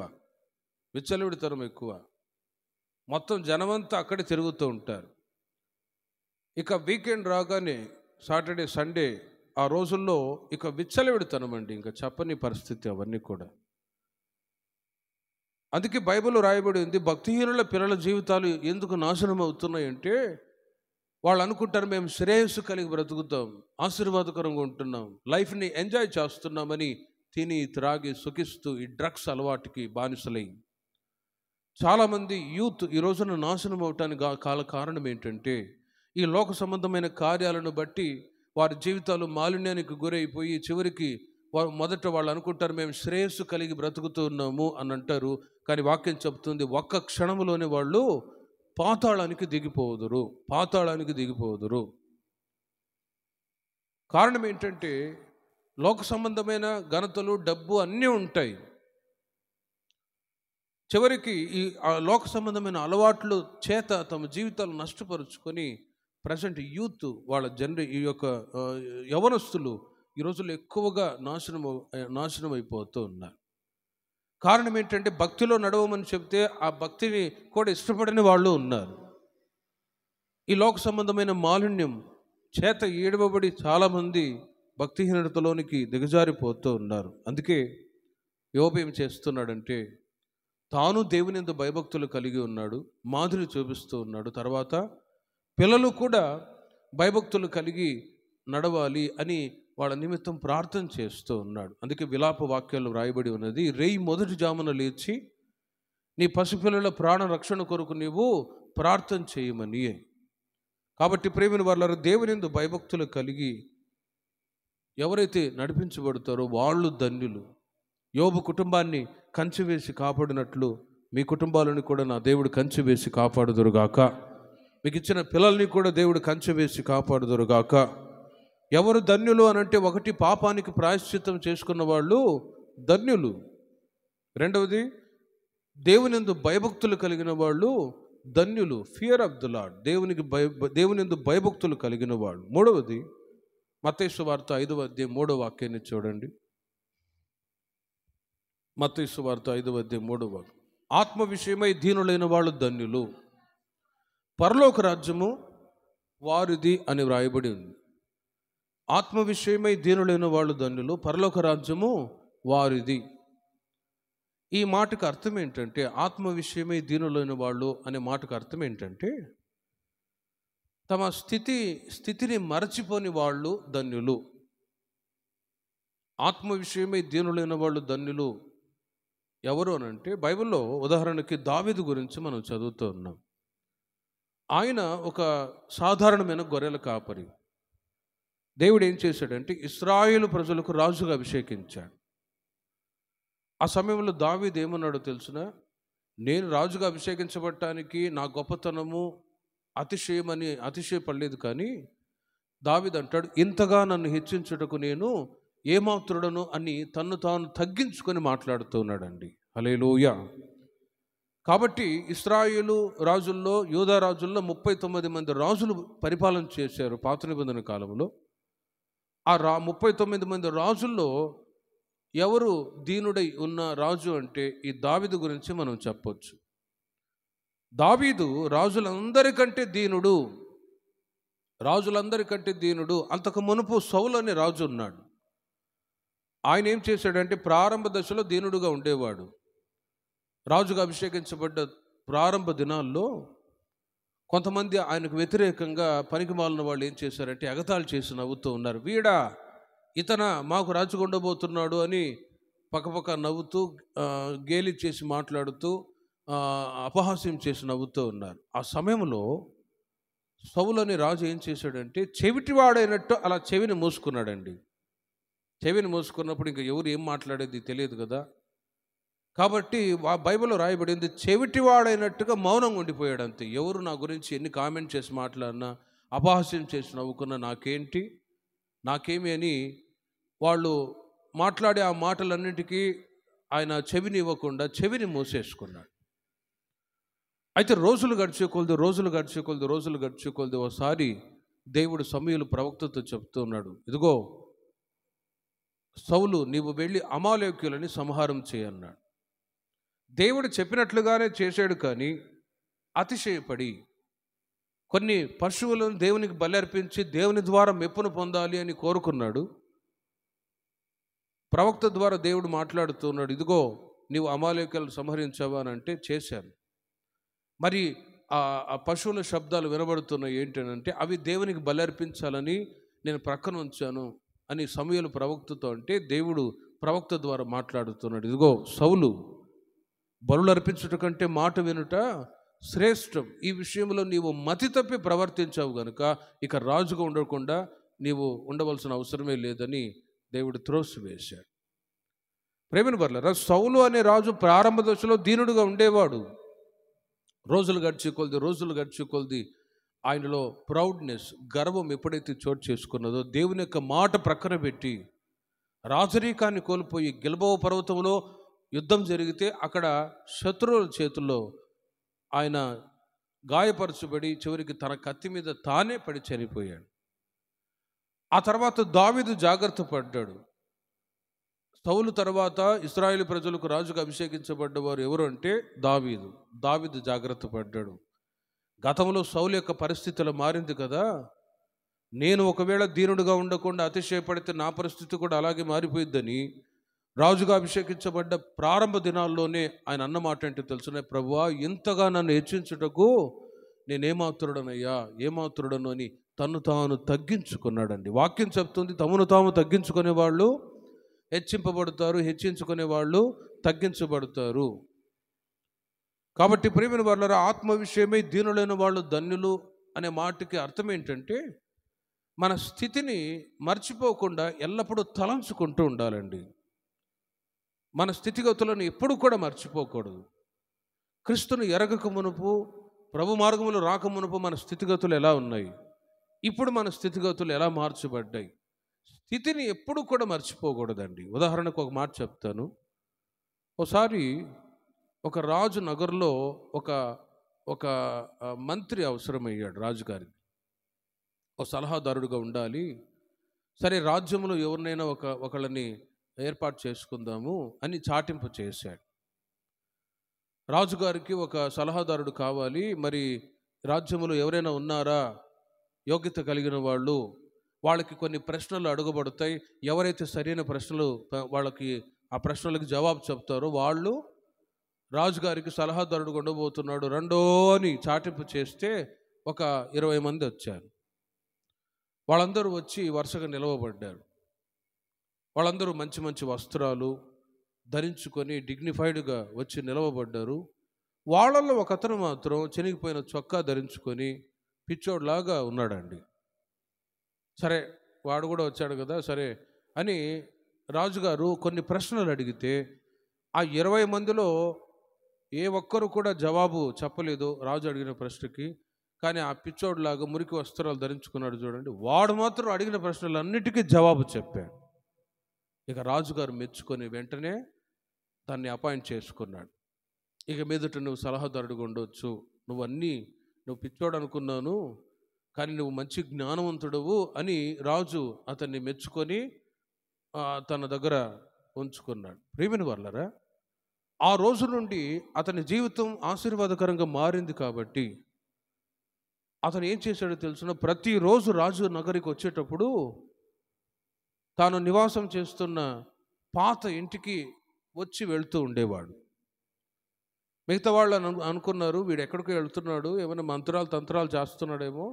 మొత్తం జనమంతా అక్కడే తిరుగుతూ ఉంటారు. ఇక వీకెండ్ రాగానే సాటర్డే, సండే ఆ రోజుల్లో ఇక విచ్చలవిడితనం అండి, ఇంకా చెప్పని పరిస్థితి అవన్నీ కూడా. అందుకే బైబిల్లో రాయబడి ఉంది, భక్తిహీనుల పిల్లల జీవితాలు ఎందుకు నాశనం అవుతున్నాయంటే వాళ్ళు అనుకుంటారు మేము శ్రేయస్సు కలిగి బ్రతుకుతాం, ఆశీర్వాదకరంగా ఉంటున్నాం, లైఫ్ని ఎంజాయ్ చేస్తున్నామని తిని త్రాగి సుఖిస్తూ ఈ డ్రగ్స్ అలవాటుకి బానిసలై చాలామంది యూత్ ఈ రోజున నాశనం అవటానికి కారణం ఏంటంటే ఈ లోక సంబంధమైన కార్యాలను బట్టి వారి జీవితాలు మాలిన్యానికి గురైపోయి చివరికి మొదట వాళ్ళు అనుకుంటారు మేము శ్రేయస్సు కలిగి బ్రతుకుతున్నాము అని అంటారు. కానీ వాక్యం చెప్తుంది ఒక్క క్షణంలోనే వాళ్ళు పాతాళానికి దిగిపోదురు. కారణం ఏంటంటే లోక సంబంధమైన ఘనతలు, డబ్బు అన్నీ ఉంటాయి. చివరికి ఈ లోక సంబంధమైన అలవాట్లు చేత తమ జీవితాలు నష్టపరుచుకొని ప్రజెంట్ యూత్ వాళ్ళ ఈ యొక్క యవనస్తులు ఈ రోజుల్లో ఎక్కువగా నాశనం అయిపోతూ ఉన్నారు. కారణం ఏంటంటే భక్తిలో నడవమని చెప్తే ఆ భక్తిని కూడా ఇష్టపడని వాళ్ళు ఉన్నారు. ఈ లోక సంబంధమైన మాలిన్యం చేత ఏడవబడి చాలామంది భక్తిహీనతలోనికి దిగజారిపోతూ ఉన్నారు. అందుకే యోబు ఏం చేస్తున్నాడంటే తాను దేవుని యందు భయభక్తులు కలిగి ఉన్నాడు, మాదిరి చూపిస్తూ ఉన్నాడు. తర్వాత పిల్లలు కూడా భయభక్తులు కలిగి నడవాలి అని వాళ్ళ నిమిత్తం ప్రార్థన చేస్తూ ఉన్నాడు. అందుకే విలాప వాక్యాలు రాయబడి ఉన్నది, రేయి మొదటి జామున లేచి నీ పసిపిల్లల ప్రాణ రక్షణ కొరకు నీవు ప్రార్థన చేయమని. కాబట్టి ప్రేమిని వాళ్ళ దేవుని యందు భయభక్తులు కలిగి ఎవరైతే నడిపించబడతారో వాళ్ళు ధన్యులు. యోబు కుటుంబాన్ని కంచె వేసి కాపాడినట్లు మీ కుటుంబాలను కూడా నా దేవుడు కంచె వేసి కాపాడుదురుగాక. మీకు ఇచ్చిన పిల్లల్ని కూడా దేవుడు కంచె వేసి కాపాడుదురుగాక. ఎవరు ధన్యులు అనంటే, ఒకటి పాపానికి ప్రాయశ్చిత్తం చేసుకున్న వాళ్ళు ధన్యులు. రెండవది దేవుని యందు భయభక్తులు కలిగిన వాళ్ళు ధన్యులు, ఫియర్ ఆఫ్ ద లార్డ్, దేవుని యందు భయభక్తులు కలిగిన వాళ్ళు. మూడవది మత్తయి సువార్త 5వ అధ్యాయం 3వ వాక్యాన్ని చూడండి. మత్తయి సువార్త 5వ అధ్యాయం 3వ వాక్యం, ఆత్మ విషయమై దీనులైన వాళ్ళు ధన్యులు, పరలోక రాజ్యము వారిది అని వ్రాయబడి ఉంది. ఆత్మ విషయమై దీనులైన వాళ్ళు ధన్యులు, పరలోక రాజ్యము వారిది. ఈ మాటకు అర్థం ఏంటంటే, ఆత్మ విషయమై దీనులైన వాళ్ళు అనే మాటకు అర్థం ఏంటంటే తమ స్థితిని మరచిపోని వాళ్ళు ధన్యులు. ఆత్మ విషయమై దీనులైన వాళ్ళు ధన్యులు ఎవరు అనంటే, బైబిల్లో ఉదాహరణకి దావీదు గురించి మనం చదువుతూ ఉన్నాం. ఆయన ఒక సాధారణమైన గొర్రెల కాపరి. దేవుడు ఏం చేశాడంటే ఇశ్రాయేలు ప్రజలకు రాజుగా అభిషేకించాడు. ఆ సమయంలో దావీదు ఏమన్నాడో తెలుసునా, నేను రాజుగా అభిషేకించబడటానికి నా గొప్పతనము అతిశయమని అతిశయపడలేదు, కానీ దావీదు అంటాడు ఇంతగా నన్ను హెచ్చించుటకు నేను ఏమాత్రుడను అని తన్ను తాను తగ్గించుకొని మాట్లాడుతూ ఉన్నాడండి. హల్లెలూయా. కాబట్టి ఇశ్రాయేలు రాజుల్లో, యూదా రాజుల్లో 39 మంది రాజులు పరిపాలన చేశారు పాత నిబంధన కాలంలో. ఆ 39 మంది రాజుల్లో ఎవరు దీనుడై ఉన్న రాజు అంటే ఈ దావీదు గురించి మనం చెప్పొచ్చు. దావీదు రాజులందరికంటే దీనుడు, రాజులందరికంటే దీనుడు. అంతకు మునుపు సౌలు అనే రాజు ఉన్నాడు. ఆయన ఏం చేశాడంటే ప్రారంభ దశలో దీనుడుగా ఉండేవాడు. రాజుగా అభిషేకించబడ్డ ప్రారంభ దినాల్లో కొంతమంది ఆయనకు వ్యతిరేకంగా పనికిమాలిన వాళ్ళు ఏం చేశారంటే ఎగతాళి చేసి నవ్వుతూ ఉన్నారు. వీడా, ఇతన మాకు రాజుగా ఉండబోతున్నాడు అని పక్కపక్క నవ్వుతూ, గేలి చేసి మాట్లాడుతూ, అపహాస్యం చేసి నవ్వుతూ ఉన్నారు. ఆ సమయంలో సౌలు అనే రాజు ఏం చేశాడంటే చెవిటివాడైనట్టు అలా చెవిని మూసుకున్నాడండి. చెవిని మూసుకున్నప్పుడు ఇంకా ఎవరు ఏం మాట్లాడేది తెలియదు కదా. కాబట్టి ఆ బైబిల్లో రాయబడింది, చెవిటివాడైనట్టుగా మౌనంగా ఉండిపోయాడు అంతే. ఎవరు నా గురించి ఎన్ని కామెంట్ చేసి మాట్లాడినా, అపహాస్యం చేసి నవ్వుకున్నా నాకేమి అని వాళ్ళు మాట్లాడే ఆ మాటలన్నింటికీ ఆయన చెవిని ఇవ్వకుండా చెవిని మూసేసుకున్నాడు. అయితే రోజులు గడిచే కొలది ఒకసారి దేవుడు సమూయేలు ప్రవక్తతో చెప్తూ ఉన్నాడు, ఇదిగో సౌలు, నీవు వెళ్ళి అమాలేకీయులని సంహారం చేయన్నాడు. దేవుడు చెప్పినట్లుగానే చేశాడు, కానీ అతిశయపడి కొన్ని పశువులను దేవునికి బలి అర్పించి దేవుని ద్వారా మెప్పును పొందాలి అని కోరుకున్నాడు. ప్రవక్త ద్వారా దేవుడు మాట్లాడుతున్నాడు, ఇదిగో నీవు అమాలేకీయులను సంహరించావా అని అంటే చేశాను. మరి ఆ పశువుల శబ్దాలు వినబడుతున్నాయి ఏంటంటే అవి దేవునికి బలి అర్పించాలని నేను ప్రక్కన ఉంచాను అని సమూయేలు ప్రవక్తతో అంటే దేవుడు ప్రవక్త ద్వారా మాట్లాడుతున్నాడు, ఇదిగో సౌలు, బలులు అర్పించుట కంటే మాట వినుట శ్రేష్టం. ఈ విషయంలో నీవు మతి తప్పి ప్రవర్తించావు గనుక ఇక రాజుగా ఉండకుండా నీవు ఉండవలసిన అవసరమే లేదని దేవుడు త్రోసివేశాడు. ప్రేమిన వర్లారా, సౌలు అనే రాజు ప్రారంభ దశలో దీనుడుగా ఉండేవాడు. రోజులు గడిచే కొలది ఆయనలో ప్రౌడ్నెస్, గర్వం ఎప్పుడైతే చోటు చేసుకున్నదో, దేవుని యొక్క మాట ప్రక్కన పెట్టి రాజరీకాన్ని కోల్పోయి గిల్బోవ పర్వతంలో యుద్ధం జరిగితే అక్కడ శత్రువుల చేతుల్లో ఆయన గాయపరచబడి చివరికి తన కత్తి మీద తానే పడి చనిపోయాడు. ఆ తర్వాత దావీదు జాగ్రత్త పడ్డాడు. సౌలు తర్వాత ఇశ్రాయేలు ప్రజలకు రాజుగా అభిషేకించబడ్డవారు ఎవరు అంటే దావీదు జాగ్రత్త పడ్డాడు. గతంలో సౌలు యొక్క పరిస్థితులు మారింది కదా, నేను ఒకవేళ దీనుడుగా ఉండకుండా అతిశయపడితే నా పరిస్థితి కూడా అలాగే మారిపోయిద్దని రాజుగా అభిషేకించబడ్డ ప్రారంభ దినాల్లోనే ఆయన అన్నమాట ఏంటో తెలుసునే, ప్రభువా, ఇంతగా నన్ను హెచ్చించుటకు ఏమాత్రుడను అని తను తాను తగ్గించుకున్నాడండి. వాక్యం చెప్తుంది, తమను తాము తగ్గించుకునే వాళ్ళు హెచ్చింపబడతారు, హెచ్చించుకునే వాళ్ళు తగ్గించబడతారు. కాబట్టి ప్రియమైన వారులారా, ఆత్మ విషయమై దీనులైన వాళ్ళు ధన్యులు అనే మాటకి అర్థం ఏంటంటే మన స్థితిని మర్చిపోకుండా ఎల్లప్పుడూ తలంచుకుంటూ ఉండాలండి. మన స్థితిగతులను ఎప్పుడు కూడా మర్చిపోకూడదు. క్రీస్తును ఎరగక మునుపు, ప్రభు మార్గములు రాక మునుపు మన స్థితిగతులు ఎలా ఉన్నాయి, ఇప్పుడు మన స్థితిగతులు ఎలా మార్చబడ్డాయి, స్థితిని ఎప్పుడు కూడా మర్చిపోకూడదండి. ఉదాహరణకు ఒక మాట చెప్తాను. ఒకసారి ఒక రాజు నగర్లో ఒక మంత్రి అవసరమయ్యాడు రాజుగారికి. ఒక సలహాదారుడుగా ఉండాలి. సరే, రాజ్యంలో ఎవరినైనా ఒకళ్ళని ఏర్పాటు చేసుకుందాము అని చాటింపు చేశాడు. రాజుగారికి ఒక సలహాదారుడు కావాలి, మరి రాజ్యంలో ఎవరైనా ఉన్నారా యోగ్యత కలిగిన వాళ్ళు, వాళ్ళకి కొన్ని ప్రశ్నలు అడగబడతాయి. ఎవరైతే సరైన ప్రశ్నలు వాళ్ళకి ఆ ప్రశ్నలకు జవాబు చెప్తారో వాళ్ళు రాజుగారికి సలహాదారుడు ఉండబోతున్నాడు రెండో అని చాటింపు చేస్తే ఒక 20 మంది వచ్చారు. వాళ్ళందరూ వచ్చి వరుసగా నిలవబడ్డారు. వాళ్ళందరూ మంచి మంచి వస్త్రాలు ధరించుకొని డిగ్నిఫైడ్గా వచ్చి నిలవబడ్డారు. వాళ్ళల్లో ఒక అతను మాత్రం చెనిగిపోయిన చొక్కా ధరించుకొని పిచ్చోడ్లాగా ఉన్నాడండి. సరే, వాడు కూడా వచ్చాడు కదా, సరే అని రాజుగారు కొన్ని ప్రశ్నలు అడిగితే ఆ 20 మందిలో ఏ ఒక్కరు కూడా జవాబు చెప్పలేదు రాజు అడిగిన ప్రశ్నకి. కానీ ఆ పిచ్చోడ్లాగా మురికి వస్త్రాలు ధరించుకున్నాడు చూడండి, వాడు మాత్రం అడిగిన ప్రశ్నలన్నిటికీ జవాబు చెప్పాడు. ఇక రాజుగారు మెచ్చుకొని వెంటనే దాన్ని అపాయింట్ చేసుకున్నాడు. ఇక మీదట నువ్వు సలహాదారుడిగా ఉండవచ్చు, నువ్వు పిచ్చోడు అనుకున్నాను, కానీ నువ్వు మంచి జ్ఞానవంతుడవు అని రాజు అతన్ని మెచ్చుకొని తన దగ్గర ఉంచుకున్నాడు. ప్రియమైన వాళ్ళరా, ఆ రోజు నుండి అతని జీవితం ఆశీర్వాదకరంగా మారింది. కాబట్టి అతను ఏం చేశాడో తెలుసున, ప్రతిరోజు రాజు నగరికి వచ్చేటప్పుడు తాను నివాసం చేస్తున్న పాత ఇంటికి వచ్చి వెళ్తూ ఉండేవాడు. మిగతా వాళ్ళు అనుకున్నారు, వీడు ఎక్కడికో వెళ్తున్నాడు, ఏమైనా మంత్రాలు తంత్రాలు చేస్తున్నాడేమో,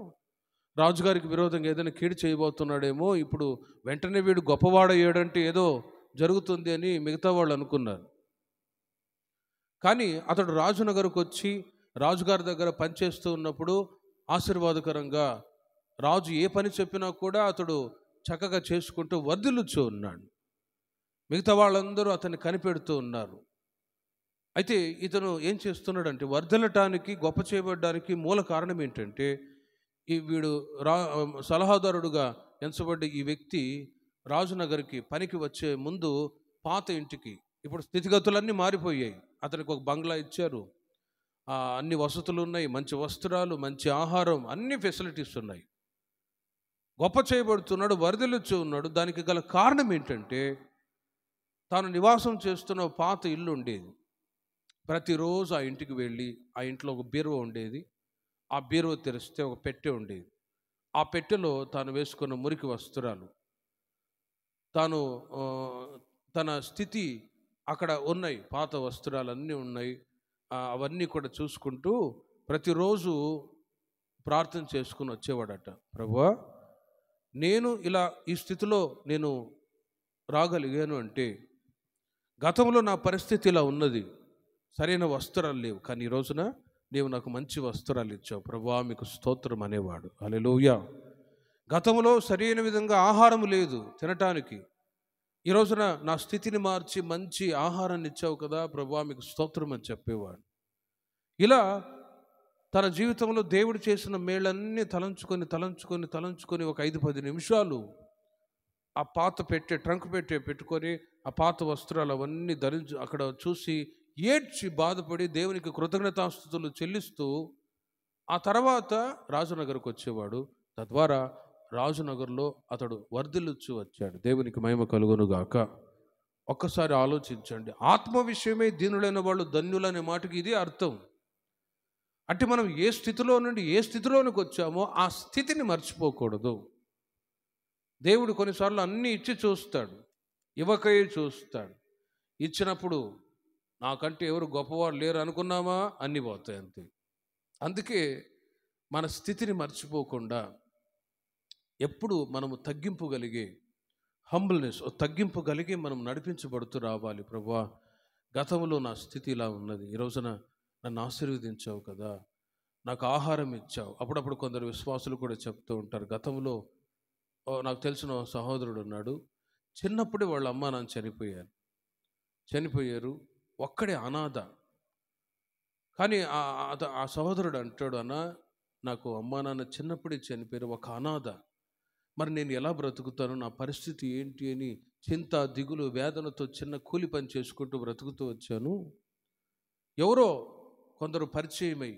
రాజుగారికి విరోధంగా ఏదైనా కీడు చేయబోతున్నాడేమో, ఇప్పుడు వెంటనే వీడు గొప్పవాడయ్యాడంటే ఏదో జరుగుతుంది అని మిగతా వాళ్ళు అనుకున్నారు. కానీ అతడు రాజునగర్కు వచ్చి రాజుగారి దగ్గర పనిచేస్తూ ఉన్నప్పుడు ఆశీర్వాదకరంగా రాజు ఏ పని చెప్పినా కూడా అతడు చక్కగా చేసుకుంటూ వర్ధిల్లుచూ ఉన్నాడు. మిగతా వాళ్ళందరూ అతన్ని కనిపెడుతూ ఉన్నారు. అయితే ఇతను ఏం చేస్తున్నాడంటే, వర్ధిల్లటానికి గొప్ప చేయబడ్డానికి మూల కారణం ఏంటంటే, వీడు సలహాదారుడుగా ఎంచబడ్డ ఈ వ్యక్తి రాజునగర్కి పనికి వచ్చే ముందు పాత ఇంటికి, ఇప్పుడు స్థితిగతులన్నీ మారిపోయాయి. అతనికి ఒక బంగ్లా ఇచ్చారు, అన్ని వసతులు ఉన్నాయి, మంచి వస్త్రాలు, మంచి ఆహారం, అన్ని ఫెసిలిటీస్ ఉన్నాయి. గొప్ప చేయబడుతున్నాడు, వర్ధిల్లుచూ ఉన్నాడు. దానికి గల కారణం ఏంటంటే, తాను నివాసం చేస్తున్న పాత ఇల్లు ఉండేది. ప్రతిరోజు ఆ ఇంటికి వెళ్ళి ఆ ఇంట్లో ఒక బీరువా ఉండేది. ఆ బీరువా తెరిస్తే ఒక పెట్టె ఉండేది. ఆ పెట్టెలో తాను వేసుకున్న మురికి వస్త్రాలు, తాను తన స్థితి అక్కడ ఉన్నాయి, పాత వస్త్రాలు అన్నీ ఉన్నాయి. అవన్నీ కూడా చూసుకుంటూ ప్రతిరోజు ప్రార్థన చేసుకుని వచ్చేవాడట. ప్రభువా, నేను ఇలా ఈ స్థితిలో నేను రాగలిగాను అంటే, గతంలో నా పరిస్థితి ఇలా ఉన్నది, సరైన వస్త్రాలు లేవు, కానీ ఈ రోజున నీవు నాకు మంచి వస్త్రాలు ఇచ్చావు ప్రభువా, మీకు స్తోత్రం అనేవాడు. హల్లెలూయా. గతంలో సరైన విధంగా ఆహారం లేదు తినటానికి, ఈ రోజున నా స్థితిని మార్చి మంచి ఆహారాన్ని ఇచ్చావు కదా ప్రభువా, మీకు స్తోత్రం అని చెప్పేవాడు. ఇలా తన జీవితంలో దేవుడు చేసిన మేళ్ళన్నీ తలంచుకొని ఒక 5-10 నిమిషాలు ఆ పాత ట్రంక్ పెట్టుకొని ఆ పాత వస్త్రాలు అవన్నీ ధరించి అక్కడ చూసి ఏడ్చి బాధపడి దేవునికి కృతజ్ఞతాస్తుతులు చెల్లిస్తూ ఆ తర్వాత రాజునగర్కు వచ్చేవాడు. తద్వారా రాజునగర్లో అతడు వర్ధిల్లుచు వచ్చాడు. దేవునికి మహిమ కలుగునుగాక. ఒక్కసారి ఆలోచించండి, ఆత్మ విషయమై దీనులైన వాళ్ళు ధన్యులనే మాటకి ఇది అర్థం. అంటే మనం ఏ స్థితిలో నుండి ఏ స్థితిలోనికి వచ్చామో ఆ స్థితిని మర్చిపోకూడదు. దేవుడు కొన్నిసార్లు అన్నీ ఇచ్చి చూస్తాడు, ఇవ్వకై చూస్తాడు. ఇచ్చినప్పుడు నాకంటే ఎవరు గొప్పవాడు లేరు అనుకున్నామా, అన్నీ పోతాయి అంతే. అందుకే మన స్థితిని మర్చిపోకుండా ఎప్పుడు మనము తగ్గింపు కలిగి మనం నడిపించబడుతూ రావాలి. ప్రభువా, గతంలో నా స్థితి ఇలా ఉన్నది, ఈ రోజున నన్ను ఆశీర్వదించావు కదా, నాకు ఆహారం ఇచ్చావు. అప్పుడప్పుడు కొందరు విశ్వాసులు కూడా చెప్తూ ఉంటారు, గతంలో నాకు తెలిసిన సహోదరుడు ఉన్నాడు, చిన్నప్పుడే వాళ్ళ అమ్మ నాన్న చనిపోయారు, ఒక్కడే అనాథ. కానీ ఆ సహోదరుడు అంటాడు, అన్న నాకు అమ్మా నాన్న చిన్నప్పుడే చనిపోయారు, ఒక అనాథ, మరి నేను ఎలా బ్రతుకుతాను, నా పరిస్థితి ఏంటి అని చింత దిగులు వేదనతో చిన్న కూలి పని చేసుకుంటూ బ్రతుకుతూ వచ్చాను. ఎవరో కొందరు పరిచయమై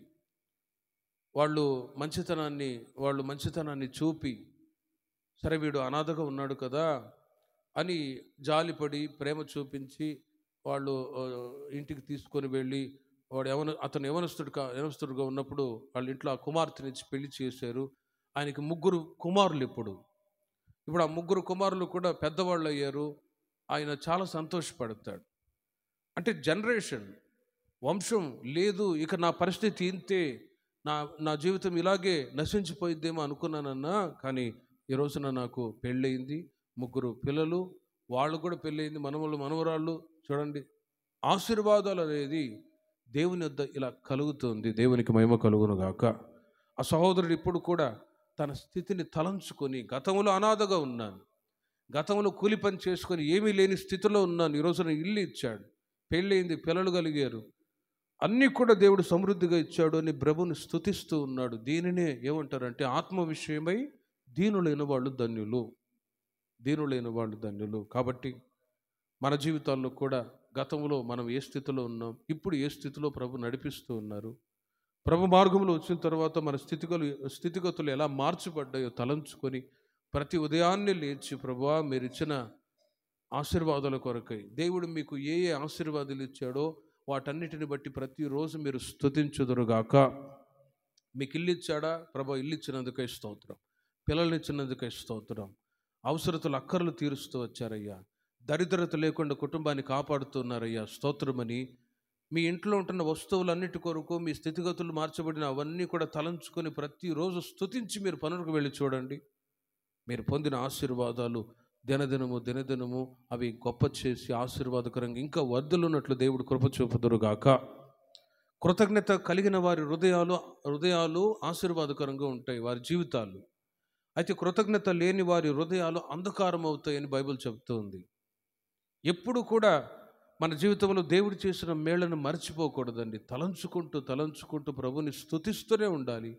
వాళ్ళు మంచితనాన్ని చూపి, సరే వీడు అనాథగా ఉన్నాడు కదా అని జాలిపడి ప్రేమ చూపించి వాళ్ళు ఇంటికి తీసుకొని వెళ్ళి, అతను యవనస్తుడుగా ఉన్నప్పుడు వాళ్ళ ఇంట్లో ఆ కుమార్తెనిచ్చి పెళ్లి చేశారు. ఆయనకి 3 కుమారులు. ఇప్పుడు ఆ 3 కుమారులు కూడా పెద్దవాళ్ళు అయ్యారు. ఆయన చాలా సంతోషపడతాడు. అంటే జనరేషన్, వంశం లేదు, ఇక నా పరిస్థితి ఇంతే, నా జీవితం ఇలాగే నశించిపోయిద్దేమో అనుకున్నానన్నా, కానీ ఈ రోజున నాకు పెళ్ళయింది, 3 పిల్లలు, వాళ్ళు కూడా పెళ్ళయింది, మనవరాళ్ళు. చూడండి, ఆశీర్వాదాలు అనేది దేవుని వద్ద ఇలా కలుగుతుంది. దేవునికి మహిమ కలుగును గాక. ఆ సహోదరుడు ఇప్పుడు కూడా తన స్థితిని తలంచుకొని, గతంలో అనాథగా ఉన్నాను, గతంలో కూలి పని చేసుకొని ఏమీ లేని స్థితిలో ఉన్నాను, ఈ రోజున ఇల్లు ఇచ్చాడు, పెళ్ళయింది, పిల్లలు కలిగారు, అన్నీ కూడా దేవుడు సమృద్ధిగా ఇచ్చాడు అని ప్రభుని స్తుతిస్తూ ఉన్నాడు. దీనినే ఏమంటారంటే, ఆత్మ విషయమై దీనులైన వాళ్ళు ధన్యులు. కాబట్టి మన జీవితాల్లో కూడా గతంలో మనం ఏ స్థితిలో ఉన్నాం, ఇప్పుడు ఏ స్థితిలో ప్రభు నడిపిస్తూ ఉన్నారు, ప్రభు మార్గంలో వచ్చిన తర్వాత మన స్థితిగతులు ఎలా మార్చబడ్డాయో తలంచుకొని ప్రతి ఉదయాన్నే లేచి, ప్రభువా మీరు ఇచ్చిన ఆశీర్వాదాల కొరకై, దేవుడు మీకు ఏ ఏ ఆశీర్వాదాలు ఇచ్చాడో వాటన్నిటిని బట్టి ప్రతిరోజు మీరు స్తుతించుదురుగాక. మీకు ఇల్లు ఇచ్చాడా ప్రభు, ఇల్లు ఇచ్చినందుకై స్తోత్రం. పిల్లల్ని ఇచ్చినందుకై స్తోత్రం. అవసరతలు అక్కర్లు తీరుస్తూ వచ్చారయ్యా. దరిద్రత లేకుండా కుటుంబాన్ని కాపాడుతున్నారయ్యా, స్తోత్రమని మీ ఇంట్లో ఉంటున్న వస్తువులన్నిటి కొరకు మీ స్థితిగతులు మార్చబడిన అవన్నీ కూడా తలంచుకొని ప్రతిరోజు స్తుతించి మీరు పనులకు వెళ్ళి చూడండి. మీరు పొందిన ఆశీర్వాదాలు దినదినము అవి గొప్ప చేసి ఆశీర్వాదకరంగా ఇంకా వర్ధలున్నట్లు దేవుడు కృప చూపుదురుగాక. కృతజ్ఞత కలిగిన వారి హృదయాలు ఆశీర్వాదకరంగా ఉంటాయి, వారి జీవితాలు. అయితే కృతజ్ఞత లేని వారి హృదయాలు అంధకారం అవుతాయని బైబిల్ చెబుతూ ఉంది. ఎప్పుడు కూడా మన జీవితంలో దేవుడు చేసిన మేళ్లను మర్చిపోకూడదండి. తలంచుకుంటూ ప్రభుని స్తుతిస్తూనే ఉండాలి.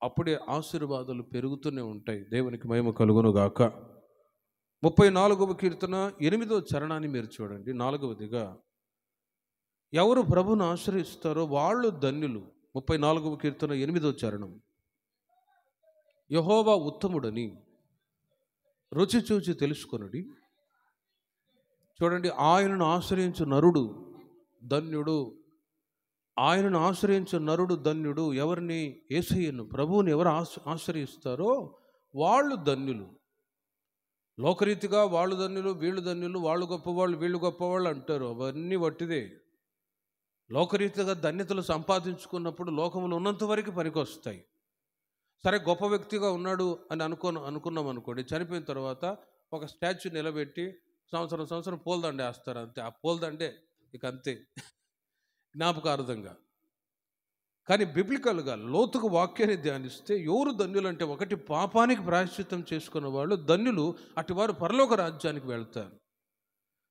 అప్పుడే ఆశీర్వాదాలు పెరుగుతూనే ఉంటాయి. దేవునికి మహిమ కలుగునుగాక. 34వ కీర్తన 8వ చరణాన్ని మీరు చూడండి. 4వదిగా, ఎవరు ప్రభుని ఆశ్రయిస్తారో వాళ్ళు ధన్యులు. 34వ కీర్తన 8వ చరణం. యెహోవా ఉత్తముడని రుచి చూచి తెలుసుకొనుడి. చూడండి, ఆయనను ఆశ్రయించు నరుడు ధన్యుడు. ఆయనను ఆశ్రయించు నరుడు ధన్యుడు. ఎవరిని? యేసయ్యను, ప్రభువుని ఎవరు ఆశ్రయిస్తారో వాళ్ళు ధన్యులు. లోకరీతిగా వాళ్ళు ధన్యులు, వీళ్ళు ధన్యులు, వాళ్ళు గొప్పవాళ్ళు, వీళ్ళు గొప్పవాళ్ళు అంటారు. అవన్నీ వట్టిదే. లోకరీతిగా ధన్యతలు సంపాదించుకున్నప్పుడు లోకంలో ఉన్నంత వరకు పనికొస్తాయి. సరే, గొప్ప వ్యక్తిగా ఉన్నాడు అని అనుకున్నాం అనుకోండి, చనిపోయిన తర్వాత ఒక స్టాచ్యూ నిలబెట్టి సంవత్సరం పూలదండే వేస్తారు. అంతే. ఆ పూలదండే ఇక అంతే, జ్ఞాపకార్థంగా. కానీ బిబ్లికల్గా లోతుకు వాక్యాన్ని ధ్యానిస్తే ఎవరు ధన్యులు అంటే, ఒకటి, పాపానికి ప్రాయశ్చిత్తం చేసుకున్న వాళ్ళు ధన్యులు, అటువారు పరలోక రాజ్యానికి వెళ్తారు.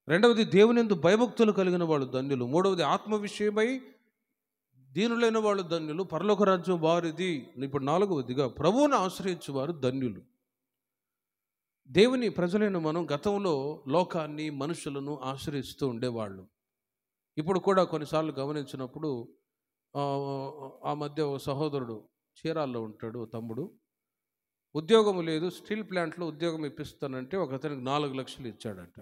రెండవది, దేవునియందు భయభక్తులు కలిగిన వాళ్ళు ధన్యులు. మూడవది, ఆత్మ విషయమై దీనులైన వాళ్ళు ధన్యులు, పరలోక రాజ్యం వారిది. ఇప్పుడు 4వదిగా, ప్రభువును ఆశ్రయించే వారు ధన్యులు. దేవుని ప్రజలైన మనం గతంలో లోకాన్ని, మనుషులను ఆశ్రయిస్తూ ఉండేవాళ్ళు. ఇప్పుడు కూడా కొన్నిసార్లు గమనించినప్పుడు, ఆ మధ్య ఓ సహోదరుడు చీరాల్లో ఉంటాడు, తమ్ముడు, ఉద్యోగం లేదు, స్టీల్ ప్లాంట్లో ఉద్యోగం ఇప్పిస్తానంటే ఒక అతనికి 4 లక్షలు ఇచ్చాడట.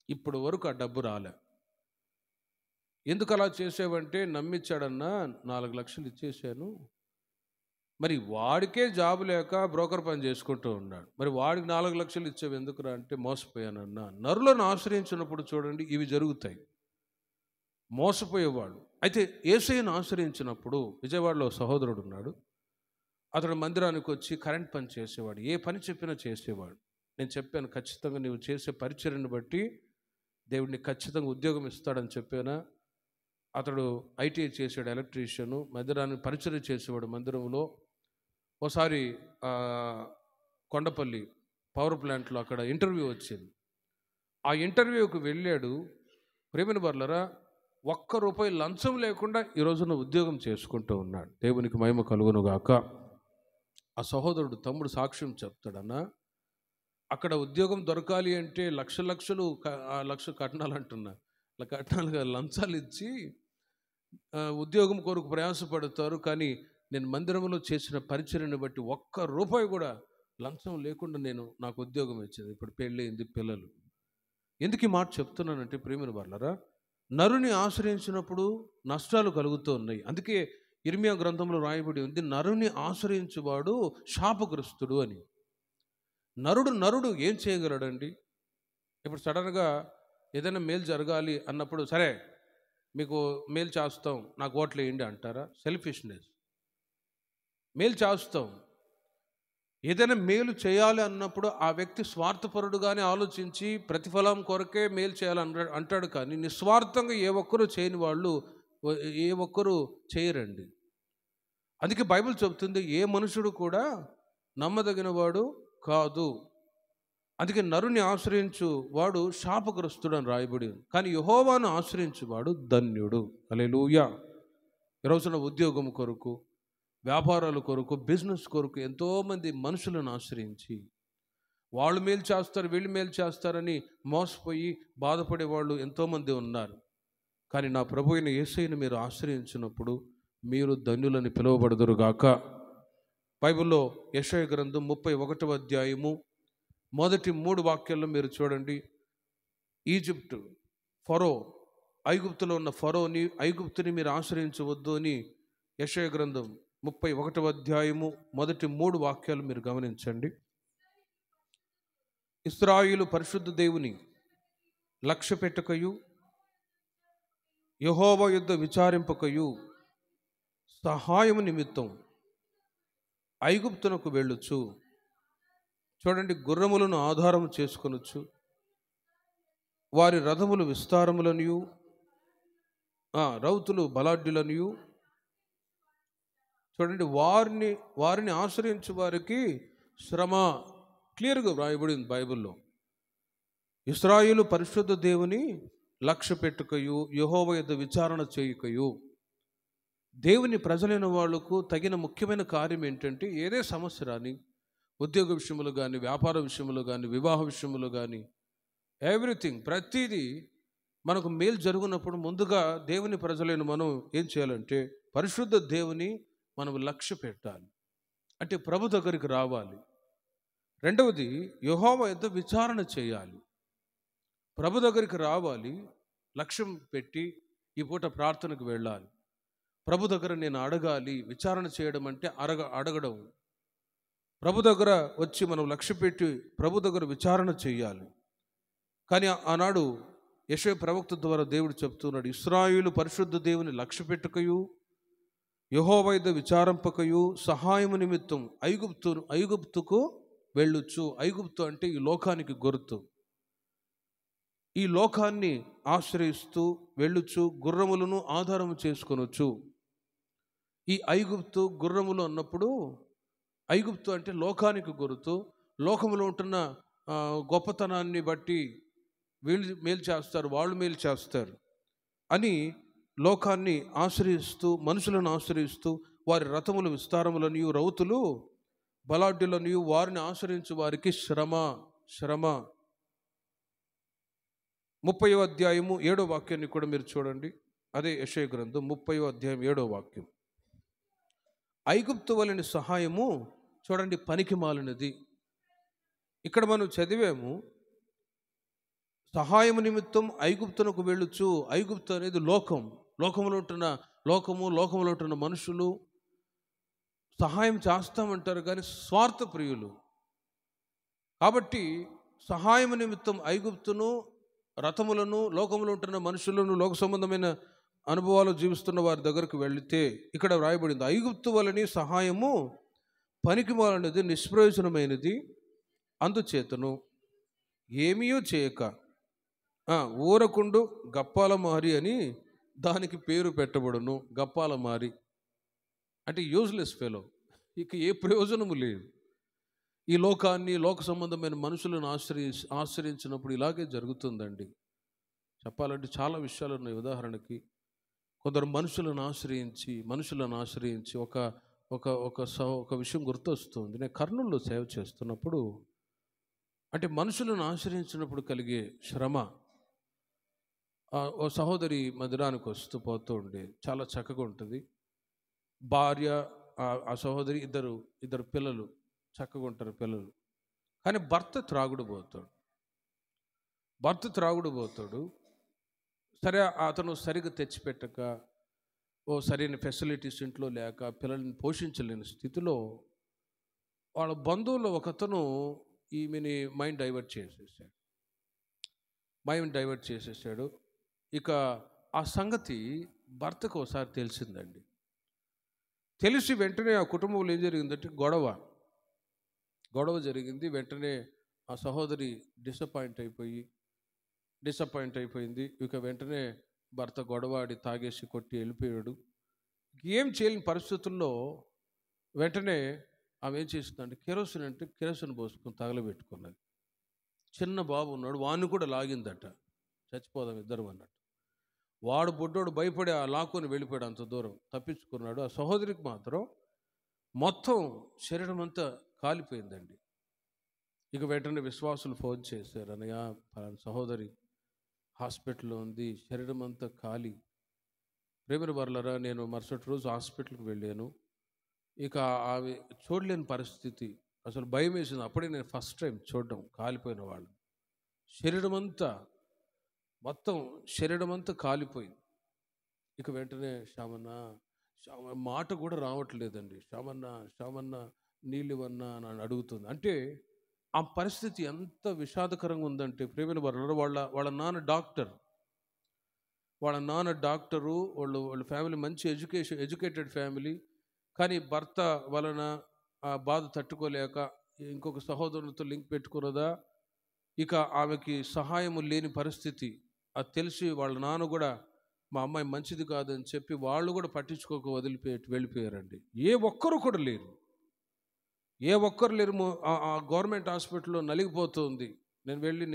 ఇప్పుడు వరకు ఆ డబ్బు రాలే. ఎందుకు అలా చేసావంటే, నమ్మిచ్చాడన్నా, 4 లక్షలు ఇచ్చేసాను. మరి వాడికే జాబు లేక బ్రోకర్ పని చేసుకుంటూ ఉన్నాడు. మరి వాడికి 4 లక్షలు ఇచ్చేవి ఎందుకురా అంటే, మోసపోయానన్నా. నరులను ఆశ్రయించినప్పుడు చూడండి ఇవి జరుగుతాయి. మోసపోయేవాడు. అయితే యేసయ్యను ఆశ్రయించినప్పుడు, విజయవాడలో సహోదరుడు ఉన్నాడు. అతడు మందిరానికి వచ్చి కరెంట్ పని చేసేవాడు. ఏ పని చెప్పినా చేసేవాడు. నేను చెప్పాను, ఖచ్చితంగా నువ్వు చేసే పరిచర్యను బట్టి దేవుడిని ఖచ్చితంగా ఉద్యోగం ఇస్తాడని చెప్పానా. అతడు ఐటీఐ చేసాడు, ఎలక్ట్రీషియను, మందిరాన్ని పరిచర్య చేసేవాడు మందిరంలో. ఓసారి కొండపల్లి పవర్ ప్లాంట్లో అక్కడ ఇంటర్వ్యూ వచ్చింది. ఆ ఇంటర్వ్యూకి వెళ్ళాడు. ప్రేమిన బర్లరా, ₹1 లంచం లేకుండా ఈ రోజున ఉద్యోగం చేసుకుంటూ ఉన్నాడు. దేవునికి మహిమ కలుగునుగాక. ఆ సహోదరుడు తమ్ముడు సాక్ష్యం చెప్తాడన్నా, అక్కడ ఉద్యోగం దొరకాలి అంటే లక్షలు లక్ష కట్నాలు అంటున్నా, కట్నాలుగా లంచాలు ఇచ్చి ఉద్యోగం కొరకు ప్రయాసపడతారు. కానీ నేను మందిరంలో చేసిన పరిచర్యను బట్టి ₹1 కూడా లంచం లేకుండా నాకు ఉద్యోగం వచ్చింది. ఇప్పుడు పెళ్ళయింది, పిల్లలు. ఎందుకు ఈ మాట చెప్తున్నానంటే, ప్రేమిన వాళ్ళరా, నరుని ఆశ్రయించినప్పుడు నష్టాలు కలుగుతూ ఉన్నాయి. అందుకే ఇర్మియా గ్రంథంలో రాయబడి ఉంది, నరుని ఆశ్రయించువాడు శాపగ్రస్తుడు అని. నరుడు ఏం చేయగలడండి? ఇప్పుడు సడన్గా ఏదైనా మేలు జరగాలి అన్నప్పుడు, సరే మీకు మేలు చేస్తాం, నాకు ఓట్లు వేయండి అంటారా? సెల్ఫిష్నెస్. మేలు చేస్తాం. ఏదైనా మేలు చేయాలి అన్నప్పుడు ఆ వ్యక్తి స్వార్థపరుడుగానే ఆలోచించి ప్రతిఫలం కొరకే మేలు చేయాలని అంటాడు. కానీ నిస్వార్థంగా ఏ ఒక్కరూ చేయని వాళ్ళు ఏ ఒక్కరూ చేయరండి. అందుకే బైబిల్ చెబుతుంది, ఏ మనుషుడు కూడా నమ్మదగిన వాడు కాదు. అందుకే నరుని ఆశ్రయించు వాడు శాపగ్రస్తుడు అని రాయబడి. కానీ యెహోవాను ఆశ్రయించువాడు ధన్యుడు. హల్లెలూయా. ఈ రోజున ఉద్యోగం కొరకు, వ్యాపారాల కొరకు, బిజినెస్ కొరకు ఎంతోమంది మనుషులను ఆశ్రయించి వాళ్ళు మేలు చేస్తారు, వీళ్ళు మేలు చేస్తారని మోసపోయి బాధపడే వాళ్ళు ఎంతోమంది ఉన్నారు. కానీ నా ప్రభు అయిన యేసయ్యను మీరు ఆశ్రయించినప్పుడు మీరు ధన్యులని పిలువబడుదురుగాక. బైబిల్లో యెషయా గ్రంథం 31వ అధ్యాయము మొదటి 3 వాక్యాల్లో మీరు చూడండి. ఈజిప్టు ఫరో, ఐగుప్తులో ఉన్న ఐగుప్తుని మీరు ఆశ్రయించవద్దు అని యెషయా గ్రంథం 31వ అధ్యాయము మొదటి 3 వాక్యాలు మీరు గమనించండి. ఇశ్రాయేలు పరిశుద్ధ దేవుని లక్ష్య పెట్టుకయు, యెహోవా యుద్ధ విచారింపకయు సహాయము నిమిత్తం ఐగుప్తునకు వెళ్ళొచ్చు. చూడండి, గుర్రములను ఆధారం చేసుకొనొచ్చు, వారి రథములు విస్తారములనియు రౌతులు బలాఢ్యులనియు. చూడండి, వారిని ఆశ్రయించు వారికి శ్రమ. క్లియర్గా వ్రాయబడింది బైబిల్లో. ఇశ్రాయేలు పరిశుద్ధ దేవుని లక్ష్య పెట్టుకయు, యెహోవా యుద్ధ విచారణ చేయుకయు. దేవుని ప్రజలైన వాళ్లకు తగిన ముఖ్యమైన కార్యం ఏంటంటే, ఏదే సమస్య రాని, ఉద్యోగ విషయంలో కానీ, వ్యాపార విషయంలో కానీ, వివాహ విషయంలో కానీ, ఎవ్రీథింగ్, ప్రతిదీ మనకు మేలు జరుగునప్పుడు ముందుగా దేవుని ప్రజలైన మనం ఏం చేయాలంటే, పరిశుద్ధ దేవుని మనం లక్ష్య పెట్టాలి. అంటే ప్రభు దగ్గరికి రావాలి. రెండవది, యెహోవా యుద్ధ విచారణ చేయాలి. ప్రభు దగ్గరికి రావాలి, లక్ష్యం పెట్టి ఈ పూట ప్రార్థనకు వెళ్ళాలి. ప్రభు దగ్గర నేను అడగాలి. విచారణ చేయడం అంటే అడగడం. ప్రభు దగ్గర వచ్చి మనం లక్ష్య పెట్టి ప్రభు దగ్గర విచారణ చేయాలి. కానీ ఆనాడు యెషయా ప్రవక్త ద్వారా దేవుడు చెప్తున్నాడు, ఇశ్రాయేలు పరిశుద్ధ దేవుని లక్ష్య పెట్టుకయు, యెహోవా యుద్ధ విచారింపకయు సహాయము నిమిత్తం ఐగుప్తుకు వెళ్ళొచ్చు. ఐగుప్తు అంటే ఈ లోకానికి గుర్తు. ఈ లోకాన్ని ఆశ్రయిస్తూ వెళ్ళొచ్చు, గుర్రములను ఆధారము చేసుకొనొచ్చు. ఈ ఐగుప్తు గుర్రములు అన్నప్పుడు, ఐగుప్తు అంటే లోకానికి గుర్తు. లోకములో ఉంటున్న గొప్పతనాన్ని బట్టి వీళ్ళు మేలు చేస్తారు, వాళ్ళు మేలు చేస్తారు అని లోకాన్ని ఆశ్రయిస్తూ, మనుషులను ఆశ్రయిస్తూ, వారి రథములు విస్తారములనియు, రౌతులు బలాఢ్యులనియు, వారిని ఆశ్రయించు వారికి శ్రమ. 30వ అధ్యాయము 7వ వాక్యాన్ని కూడా మీరు చూడండి. అదే యెషయా గ్రంథం 30వ అధ్యాయం 7వ వాక్యం. ఐగుప్తు వలెని సహాయము, చూడండి, పనికి మాలినది. ఇక్కడ మనం చదివాము, సహాయము నిమిత్తం ఐగుప్తునకు వెళ్ళొచ్చు. ఐగుప్తు అనేది లోకములో ఉంటున్న మనుషులు సహాయం చేస్తామంటారు కానీ స్వార్థ ప్రియులు. కాబట్టి సహాయము నిమిత్తం ఐగుప్తును, రథములను, లోకములో ఉంటున్న మనుషులను, లోక సంబంధమైన అనుభవాలు జీవిస్తున్న వారి దగ్గరకు వెళితే ఇక్కడ వ్రాయబడింది, ఐగుప్తు వలని సహాయము పనికిమాలినది, నిష్ప్రయోజనమైనది. అందుచేతను ఏమీ చేయక ఊరకుండు గప్పాల మారి అని దానికి పేరు పెట్టబడును. గప్పాల మారి అంటే యూజ్లెస్ ఫెలో, ఇక ఏ ప్రయోజనము లేదు. ఈ లోకాన్ని, లోక సంబంధమైన మనుషులను ఆశ్రయించినప్పుడు ఇలాగే జరుగుతుందండి. చెప్పాలంటే చాలా విషయాలు ఉన్నాయి. ఉదాహరణకి, కొందరు మనుషులను ఆశ్రయించి ఒక విషయం గుర్తొస్తుంది. నేను కర్నూలులో సేవ చేస్తున్నప్పుడు, అంటే మనుషులను ఆశ్రయించినప్పుడు కలిగే శ్రమ. ఓ సహోదరి మందిరానికి వస్తూ పోతూ ఉండే, చాలా చక్కగా ఉంటుంది. భార్య, ఆ సహోదరి, ఇద్దరు పిల్లలు, చక్కగా ఉంటారు పిల్లలు. కానీ భర్త త్రాగుడు పోతాడు. సరే, అతను సరిగ్గా తెచ్చిపెట్టక, సరైన ఫెసిలిటీస్ ఇంట్లో లేక, పిల్లల్ని పోషించలేని స్థితిలో వాళ్ళ బంధువుల్లో ఒకతను ఈమెని మైండ్ డైవర్ట్ చేసేసాడు. ఇక ఆ సంగతి భర్తకు ఒకసారి తెలిసిందండి. తెలిసి వెంటనే ఆ కుటుంబంలో ఏం జరిగిందంటే గొడవ జరిగింది. వెంటనే ఆ సహోదరి డిసప్పాయింట్ అయిపోయింది. ఇక వెంటనే భర్త గొడవాడి తాగేసి కొట్టి వెళ్ళిపోయాడు. ఏం చేయలేని పరిస్థితుల్లో వెంటనే ఆమె ఏం చేసిందంటే, కెరోసిన్ పోసుకొని తగలబెట్టుకున్నది. చిన్న బాబు ఉన్నాడు, వాడిని కూడా లాగిందట, చచ్చిపోదాం ఇద్దరు అన్నట్టు. వాడు బుడ్డోడు భయపడి ఆ లాక్కొని వెళ్ళిపోయాడు, అంత దూరం తప్పించుకున్నాడు. ఆ సహోదరికి మాత్రం మొత్తం శరీరం అంతా కాలిపోయిందండి. ఇక వెంటనే విశ్వాసులు ఫోన్ చేశారు, అన్నయ్య, పలానా సహోదరి హాస్పిటల్లో ఉంది, శరీరం అంతా ఖాళీ. ప్రేమల వర్లరా, నేను మరుసటి రోజు హాస్పిటల్కి వెళ్ళాను. ఇక ఆమె చూడలేని పరిస్థితి, అసలు భయం వేసింది. అప్పుడే నేను ఫస్ట్ టైం చూడడం కాలిపోయిన వాళ్ళు. శరీరం అంతా మొత్తం శరీరం అంతా కాలిపోయింది. ఇక వెంటనే శ్యామన్న మాట కూడా రావట్లేదండి. శ్యామన్న నీళ్ళు ఇవ్వన్నా అని అడుగుతుంది. అంటే ఆ పరిస్థితి ఎంత విషాదకరంగా ఉందంటే ప్రేమల వర్లరా, వాళ్ళ నాన్న డాక్టర్. వాళ్ళ ఫ్యామిలీ మంచి ఎడ్యుకేటెడ్ ఫ్యామిలీ. కానీ భర్త వలన ఆ బాధ తట్టుకోలేక ఇంకొక సహోదరునితో లింక్ పెట్టుకున్నదా, ఇక ఆమెకి సహాయము లేని పరిస్థితి. అది తెలిసి వాళ్ళ నాన్న కూడా మా అమ్మాయి మంచిది కాదని చెప్పి వాళ్ళు కూడా పట్టించుకోక వెళ్ళిపోయారండి. ఏ ఒక్కరు కూడా లేరు. ఆ గవర్నమెంట్ హాస్పిటల్లో నలిగిపోతుంది.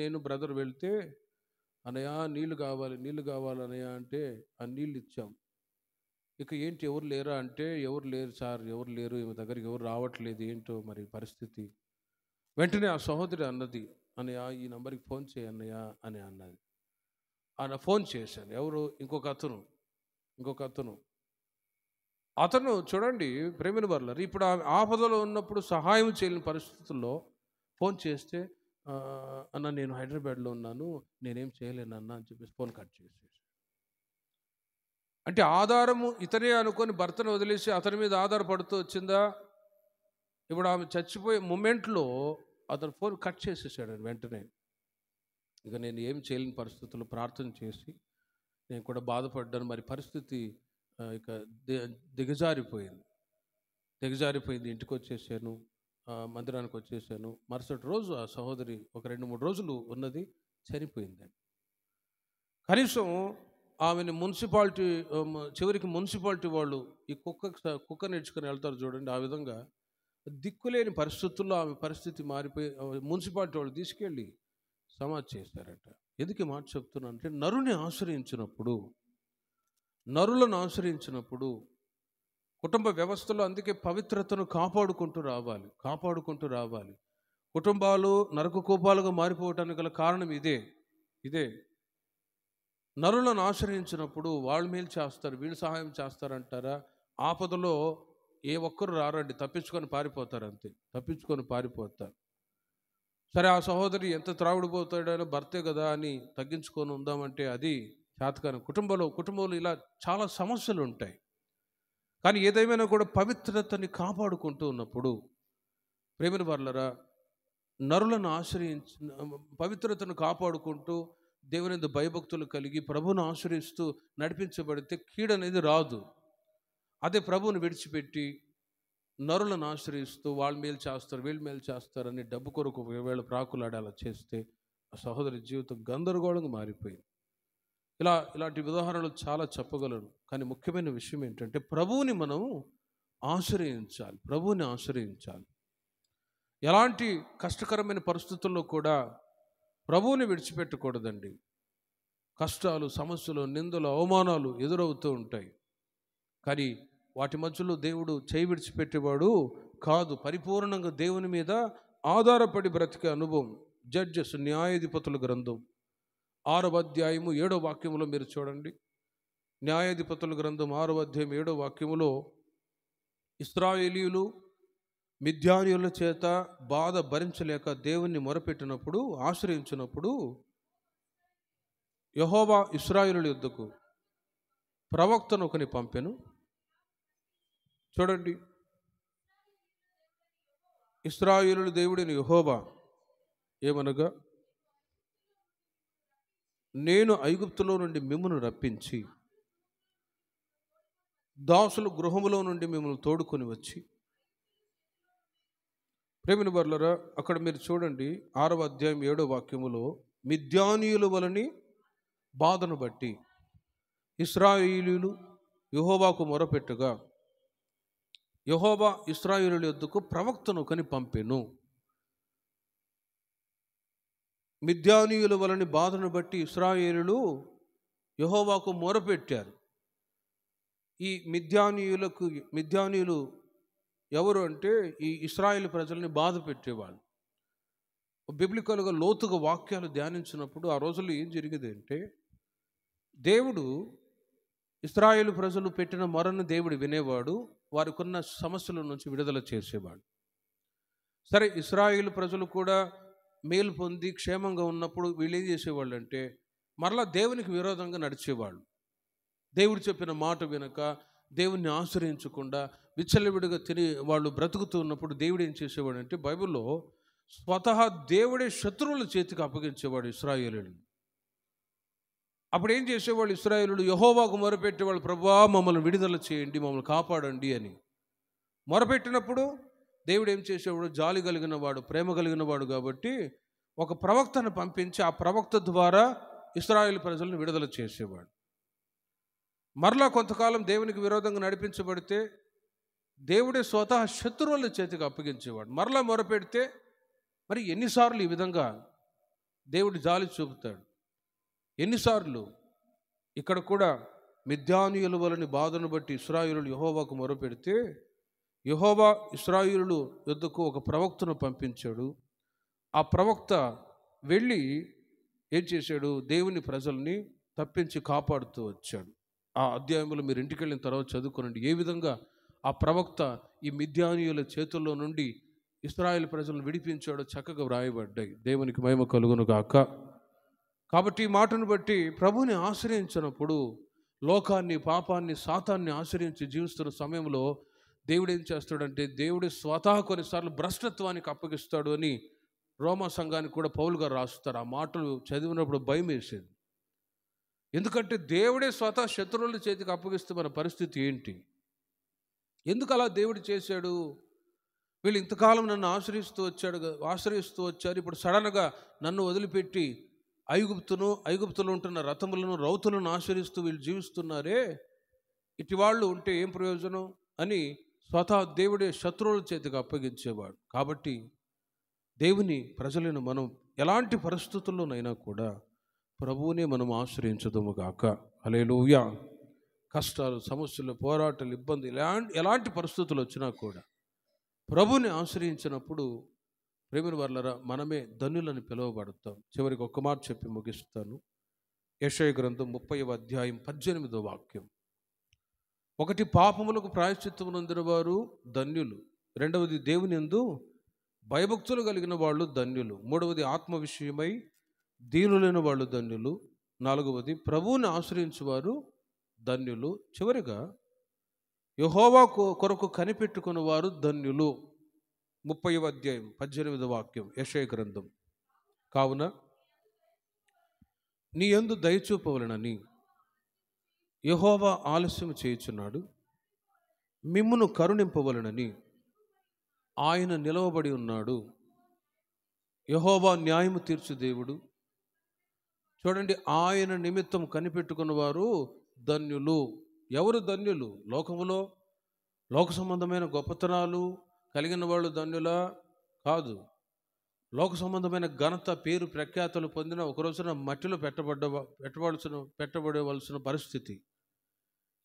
నేను బ్రదర్ వెళ్తే, అన్నయ్య నీళ్ళు కావాలి అన్నయ్య అంటే ఆ నీళ్ళు ఇచ్చాం. ఇక ఏంటి ఎవరు లేరా అంటే, ఎవరు లేరు సార్, ఎవరు లేరు, ఈమె దగ్గరికి ఎవరు రావట్లేదు, ఏంటో మరి పరిస్థితి. వెంటనే ఆ సహోదరి అన్నది, అన్నయ్య ఈ నంబర్కి ఫోన్ చేయన్నయ్య అని అన్నది. ఫోన్ చేశాను. ఎవరు? ఇంకొక అతను చూడండి ప్రేమిన వర్లర్, ఇప్పుడు ఆపదలో ఉన్నప్పుడు సహాయం చేయలేని పరిస్థితుల్లో ఫోన్ చేస్తే, అన్న నేను హైదరాబాద్లో ఉన్నాను, నేనేం చేయలేనన్నా అని చెప్పేసి ఫోన్ కట్ చేసేసి. అంటే ఆధారము ఇతనే అనుకొని భర్తను వదిలేసి అతని మీద ఆధారపడుతూ వచ్చిందా? ఇప్పుడు ఆమె చచ్చిపోయే మూమెంట్లో అతను ఫోన్ కట్ చేసేసాడు వెంటనే. ఇక నేను ఏం చేయలేని పరిస్థితుల్లో ప్రార్థన చేసి నేను కూడా బాధపడ్డాను. మరి పరిస్థితి ఇక దిగజారిపోయింది. ఇంటికి వచ్చేసాను, మందిరానికి వచ్చేసాను. మరుసటి రోజు ఆ సహోదరి ఒక 2-3 రోజులు ఉన్నది, చనిపోయిందండి. కనీసం ఆమెను చివరికి మున్సిపాలిటీ వాళ్ళు ఈ కుక్క నేర్చుకుని వెళ్తారు చూడండి, ఆ విధంగా దిక్కులేని పరిస్థితుల్లో ఆమె పరిస్థితి మారిపోయి మున్సిపాలిటీ వాళ్ళు తీసుకెళ్ళి సమాధి చేశారట. ఎందుకు మాట చెప్తున్నా అంటే, నరులను ఆశ్రయించినప్పుడు కుటుంబ వ్యవస్థలో అందుకే పవిత్రతను కాపాడుకుంటూ రావాలి. కుటుంబాలు నరక కూపాలుగా మారిపోవటానికి గల కారణం ఇదే. నరులను ఆశ్రయించినప్పుడు వాళ్ళు మేలు చేస్తారు, వీళ్ళు సహాయం చేస్తారంటారా? ఆపదలో ఏ ఒక్కరు రారండి, తప్పించుకొని పారిపోతారు. సరే, ఆ సహోదరి ఎంత త్రాగుడుపోతాడో భర్తే కదా అని తగ్గించుకొని ఉందామంటే అది చేతకాని. కుటుంబంలో ఇలా చాలా సమస్యలు ఉంటాయి. కానీ ఏదేమైనా కూడా పవిత్రతని కాపాడుకుంటూ ఉన్నప్పుడు ప్రేమిన వర్లరా, నరులను పవిత్రతను కాపాడుకుంటూ దేవుని యందు భయభక్తులు కలిగి ప్రభువును ఆశ్రయిస్తూ నడిపించబడితే కీడనేది రాదు. అదే ప్రభువును విడిచిపెట్టి నరులను ఆశ్రయిస్తూ వాళ్ళు మేలు చేస్తారు, వీళ్ళు మేలు చేస్తారని డబ్బు కొరకు ఒకవేళ ప్రాకులాడి అలా చేస్తే ఆ సహోదరి జీవితం గందరగోళంగా మారిపోయింది. ఇలాంటి ఉదాహరణలు చాలా చెప్పగలను. కానీ ముఖ్యమైన విషయం ఏంటంటే ప్రభువుని మనం ఆశ్రయించాలి. ఎలాంటి కష్టకరమైన పరిస్థితుల్లో కూడా ప్రభువుని విడిచిపెట్టకూడదండి. కష్టాలు, సమస్యలు, నిందలు, అవమానాలు ఎదురవుతూ ఉంటాయి. కానీ వాటి మధ్యలో దేవుడు చేయి విడిచిపెట్టేవాడు కాదు. పరిపూర్ణంగా దేవుని మీద ఆధారపడి బ్రతికే అనుభవం. జడ్జెస్, న్యాయాధిపతుల గ్రంథం 6వ అధ్యాయము 7వ వాక్యములో మీరు చూడండి. న్యాయాధిపతుల గ్రంథం 6వ అధ్యాయం 7వ వాక్యములో, ఇశ్రాయేలీయులు మిద్యానీయుల చేత బాధ భరించలేక దేవుణ్ణి మొరపెట్టినప్పుడు, ఆశ్రయించినప్పుడు యెహోవా ఇశ్రాయేలీయుల యొద్దకు ప్రవక్తను ఒకని పంపెను. చూడండి, ఇశ్రాయేలీయుల దేవుడైన యెహోవా ఏమనగా, నేను ఐగుప్తులో నుండి మిమ్మును రప్పించి దాసుల గృహములో నుండి మిమ్మల్ని తోడుకొని వచ్చి. ప్రేమిన వర్లరా, అక్కడ మీరు చూడండి 6వ అధ్యాయం 7వ వాక్యములో, మిద్యానీయుల వలని బాధను బట్టి ఇశ్రాయేలీయులు యెహోవాకు మొరపెట్టగా యెహోవా ఇశ్రాయేలీయుల యొద్దకు ప్రవక్తను ఒకని పంపెను. మిద్యానీయుల వలని బాధను బట్టి ఇశ్రాయేలీయులు యెహోవాకు మొరపెట్టారు. ఈ మిద్యానీయులు ఎవరు అంటే, ఈ ఇశ్రాయేలు ప్రజల్ని బాధ పెట్టేవాళ్ళు. బిబ్లికల్గా లోతుగా వాక్యాలు ధ్యానించినప్పుడు ఆ రోజుల్లో ఏం జరిగేది అంటే, దేవుడు ఇశ్రాయేలు ప్రజలు పెట్టిన మొరను దేవుడు వినేవాడు, వారికున్న సమస్యల నుంచి విడుదల చేసేవాడు. సరే, ఇశ్రాయేలు ప్రజలు కూడా మేలు పొంది క్షేమంగా ఉన్నప్పుడు వీళ్ళు ఏం చేసేవాళ్ళు అంటే, మరలా దేవునికి విరోధంగా నడిచేవాళ్ళు. దేవుడు చెప్పిన మాట వినక, దేవుణ్ణి ఆశ్రయించకుండా విచ్చలవిడిగా తిని వాళ్ళు బ్రతుకుతూ ఉన్నప్పుడు దేవుడు ఏం చేసేవాడు అంటే, బైబిల్లో స్వతహా దేవుడే శత్రువుల చేతికి అప్పగించేవాడు ఇశ్రాయేలుని. అప్పుడు ఏం చేసేవాళ్ళు ఇశ్రాయేలులు? యెహోవాకు మొరపెట్టేవాళ్ళు, ప్రభువా మమ్మల్ని విడుదల చేయండి, మమ్మల్ని కాపాడండి అని మొరపెట్టినప్పుడు దేవుడు ఏం చేసేవాడు? జాలి కలిగిన వాడు, ప్రేమ కలిగిన వాడు కాబట్టి ఒక ప్రవక్తను పంపించి ఆ ప్రవక్త ద్వారా ఇశ్రాయేలు ప్రజలను విడుదల చేసేవాడు. మరలా కొంతకాలం దేవునికి విరోధంగా నడిపించబడితే దేవుడే స్వతహా శత్రువుల చేతికి అప్పగించేవాడు. మరలా మొరపెడితే మరి ఎన్నిసార్లు ఈ విధంగా దేవుడు జాలి చూపుతాడు? ఎన్నిసార్లు? ఇక్కడ కూడా మిద్యానీయుల వలని బాధను బట్టి ఇశ్రాయేలులు యెహోవాకు మొరపెడితే యెహోవా ఇశ్రాయేలుల యొద్దకు ఒక ప్రవక్తను పంపించాడు. ఆ ప్రవక్త వెళ్ళి ఏం చేశాడు? దేవుని ప్రజల్ని తప్పించి కాపాడుతూ వచ్చాడు. ఆ అధ్యాయంలో మీరు ఇంటికి వెళ్ళిన తర్వాత చదువుకోనండి, ఏ విధంగా ఆ ప్రవక్త ఈ మిద్యానీయుల చేతుల్లో నుండి ఇశ్రాయేలు ప్రజలను విడిపించాడో చక్కగా వ్రాయబడ్డాయి. దేవునికి మహిమ కలుగును గాక. కాబట్టి ఈ మాటను బట్టి ప్రభువుని ఆశ్రయించినప్పుడు, లోకాన్ని, పాపాన్ని, సాతాన్ని ఆశ్రయించి జీవిస్తున్న సమయంలో దేవుడు ఏం చేస్తాడంటే, దేవుడు స్వతహా కొన్నిసార్లు భ్రష్టత్వానికి అప్పగిస్తాడు అని రోమా సంఘానికి కూడా పౌలు గారు రాస్తారు. ఆ మాటలు చదివినప్పుడు భయం వేసేది. ఎందుకంటే దేవుడే స్వతహా శత్రువుల చేతికి అప్పగిస్తే మన పరిస్థితి ఏంటి? ఎందుకు అలా దేవుడు చేశాడు? వీళ్ళు ఇంతకాలం నన్ను ఆశ్రయిస్తూ వచ్చారు, ఇప్పుడు సడన్గా నన్ను వదిలిపెట్టి ఐగుప్తులో ఉంటున్న రథములను, రౌతులను ఆశ్రయిస్తూ వీళ్ళు జీవిస్తున్నారే, ఇటు వాళ్ళు ఉంటే ఏం ప్రయోజనం అని స్వతహా దేవుడే శత్రువుల చేతికి అప్పగించేవాడు. కాబట్టి దేవుని ప్రజలను మనం ఎలాంటి పరిస్థితుల్లోనైనా కూడా ప్రభువునే మనం ఆశ్రయించదుము గాక. హల్లెలూయా. కష్టాలు, సమస్యలు, పోరాటాలు, ఇబ్బంది, ఎలాంటి పరిస్థితులు వచ్చినా కూడా ప్రభువుని ఆశ్రయించినప్పుడు ప్రేమిన వర్లరా మనమే ధన్యులని పిలువబడతాం. చివరికి ఒక్క మాట చెప్పి ముగిస్తాను. యెషయా గ్రంథం 30వ అధ్యాయం 18వ వాక్యం. ఒకటి, పాపములకు ప్రాయశ్చిత్తము నొందిన వారు ధన్యులు. రెండవది, దేవుని యందు భయభక్తులు కలిగిన వాళ్ళు ధన్యులు. మూడవది, ఆత్మ విషయమై దీనులైన వాళ్ళు ధన్యులు. నాలుగవది, ప్రభువుని ఆశ్రయించువారు ధన్యులు. చివరిగా, యెహోవా కొరకు కనిపెట్టుకున్న వారు ధన్యులు. 30వ అధ్యాయం 18వ వాక్యం యెషయా గ్రంథం. కావున నీ యందు దయచూపవలెనని యెహోవా ఆలస్యం చేయుచున్నాడు, మిమ్మును కరుణింపవలెనని ఆయన నిలవబడి ఉన్నాడు. యెహోవా న్యాయము తీర్చు దేవుడు. చూడండి, ఆయన నిమిత్తం కనిపెట్టుకున్న వారు ధన్యులు. ఎవరు ధన్యులు? లోకములో లోక సంబంధమైన గొప్పతనాలు కలిగిన వాళ్ళు ధన్యులా? కాదు. లోక సంబంధమైన ఘనత, పేరు, ప్రఖ్యాతలు పొందిన ఒక రోజున మట్టిలో పెట్టబడవలసిన పరిస్థితి.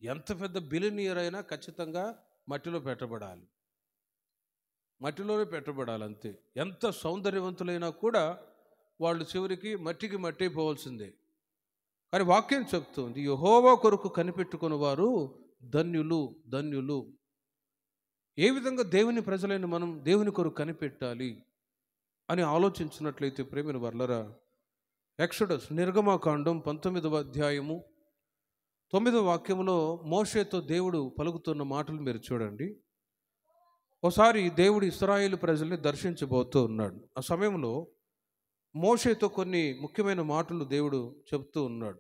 ఎంత పెద్ద బిలినియర్ అయినా ఖచ్చితంగా మట్టిలో పెట్టబడాలి, మట్టిలోనే పెట్టబడాలి అంతే. ఎంత సౌందర్యవంతులైనా కూడా వాళ్ళు చివరికి మట్టికి మట్టైపోవాల్సిందే. కానీ వాక్యం చెప్తుంది, యెహోవా కొరకు కనిపెట్టుకున్న వారు ధన్యులు, ధన్యులు. ఏ విధంగా దేవుని ప్రజలైన మనం దేవుని కొరకు కనిపెట్టాలి అని ఆలోచించినట్లయితే ప్రేమిన వర్లరా, ఎక్సోడస్ నిర్గమకాండం 19వ అధ్యాయము 9వ వాక్యంలో మోషేతో దేవుడు పలుకుతున్న మాటలు మీరు చూడండి. ఒకసారి దేవుడు ఇశ్రాయేలు ప్రజల్ని దర్శించబోతూ ఉన్నాడు. ఆ సమయంలో మోషేతో కొన్ని ముఖ్యమైన మాటలు దేవుడు చెప్తూ ఉన్నాడు.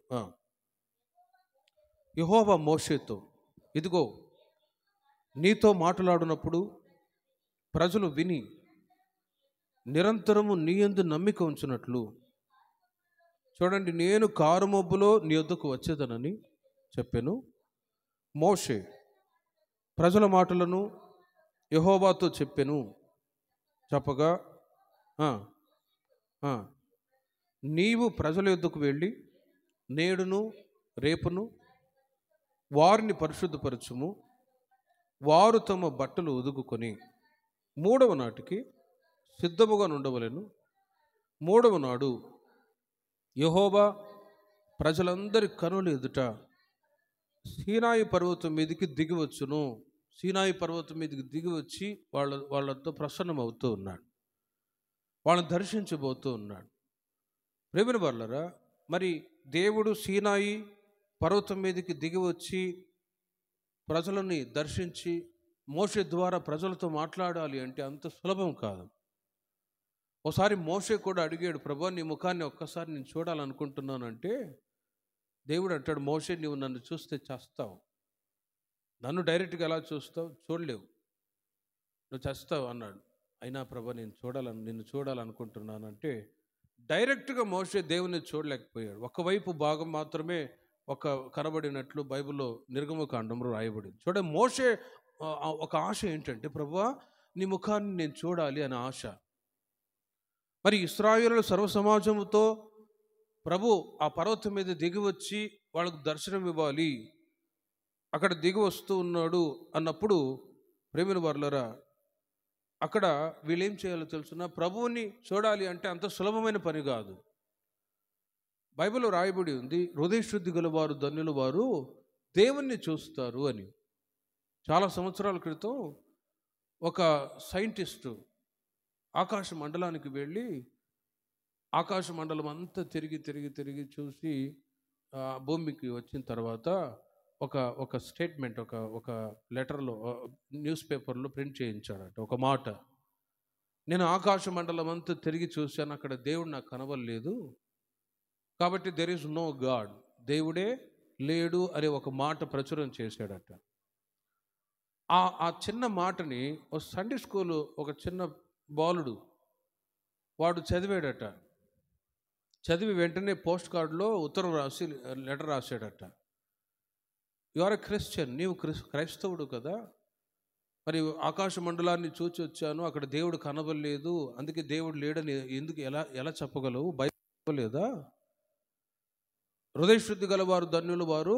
యెహోవా మోషేతో, ఇదిగో నీతో మాట్లాడినప్పుడు ప్రజలు విని నిరంతరము నీ యందు నమ్మిక ఉంచినట్లు, చూడండి, నేను కారుమబ్బులో నీ యొద్దకు వచ్చేదనని చెప్పాను. మోషే ప్రజల మాటలను యెహోవాతో చెప్పెను. చెప్పగా నీవు ప్రజల యొద్దకు వెళ్ళి నేడును రేపును వారిని పరిశుద్ధపరచుము, వారు తమ బట్టలు ఉదుకుకొని 3వ నాటికి సిద్ధముగా నుండవలెను. మూడవ నాడు యెహోవా ప్రజలందరి కనుల ఎదుట సీనాయి పర్వతం మీదకి దిగివచ్చును. సీనాయి పర్వతం మీదకి దిగి వచ్చి వాళ్ళతో ప్రసన్నమవుతూ ఉన్నాడు. వాళ్ళని దర్శించబోతూ ఉన్నాడు. ప్రేమిన వాళ్ళరా, మరి దేవుడు సీనాయి పర్వతం మీదకి దిగి వచ్చి ప్రజలని దర్శించి మోషే ద్వారా ప్రజలతో మాట్లాడాలి అంటే అంత సులభం కాదు. ఒకసారి మోషే కూడా అడిగాడు, ప్రభువా నీ ముఖాన్ని ఒక్కసారి నేను చూడాలనుకుంటున్నానంటే దేవుడు అంటాడు, మోషే నువ్వు నన్ను చూస్తే చేస్తావు, నన్ను డైరెక్ట్గా ఎలా చూస్తావు, చూడలేవు, నువ్వు చేస్తావు అన్నాడు. అయినా ప్రభువా నిన్ను చూడాలనుకుంటున్నానంటే డైరెక్ట్గా మోషే దేవుని చూడలేకపోయాడు. ఒకవైపు భాగం మాత్రమే కనబడినట్లు బైబిల్లో నిర్గమకాండంలో రాయబడింది. మోషే ఒక ఆశ ఏంటంటే, ప్రభువా నీ ముఖాన్ని నేను చూడాలి అనే ఆశ. మరి ఇశ్రాయేలు సర్వసమాజంతో ప్రభు ఆ పర్వతం మీద దిగి వచ్చి వాళ్ళకు దర్శనం ఇవ్వాలి, అక్కడ దిగి వస్తూ ఉన్నాడు అన్నప్పుడు ప్రేమిన వర్లరా, అక్కడ వీళ్ళేం చేయాలో తెలుసునా, ప్రభువుని చూడాలి అంటే అంత సులభమైన పని కాదు. బైబిల్లో రాయబడి ఉంది, హృదయశుద్ధి గల వారు ధన్యులు, వారు దేవుణ్ణి చూస్తారు అని. చాలా సంవత్సరాల క్రితం ఒక సైంటిస్టు ఆకాశ మండలానికి వెళ్ళి ఆకాశ మండలం అంతా తిరిగి చూసి భూమికి వచ్చిన తర్వాత ఒక స్టేట్మెంట్ ఒక లెటర్లో న్యూస్ పేపర్లో ప్రింట్ చేయించాడట. ఒక మాట, నేను ఆకాశ మండలం అంతా తిరిగి చూశాను, అక్కడ దేవుడు నాకు కనబడలేదు, కాబట్టి దెర్ ఈజ్ నో గాడ్, దేవుడే లేడు అనే ఒక మాట ప్రచురం చేశాడట. ఆ చిన్న మాటని ఒక సండే స్కూలు ఒక చిన్న బాలుడు వాడు చదివాడట. చదివి వెంటనే పోస్ట్ కార్డులో ఉత్తరం రాసి లెటర్ రాశాడట. యు ఆర్ ఎ క్రిస్టియన్, నీవు క్రైస్తవుడు కదా, మరి ఆకాశ మండలాన్ని చూచి వచ్చాను, అక్కడ దేవుడు కనబడలేదు, అందుకే దేవుడు లేడని ఎందుకు ఎలా చెప్పగలవు, బైబిల్ లేదా? హృదయశుద్ధి గలవారు ధన్యులు, వారు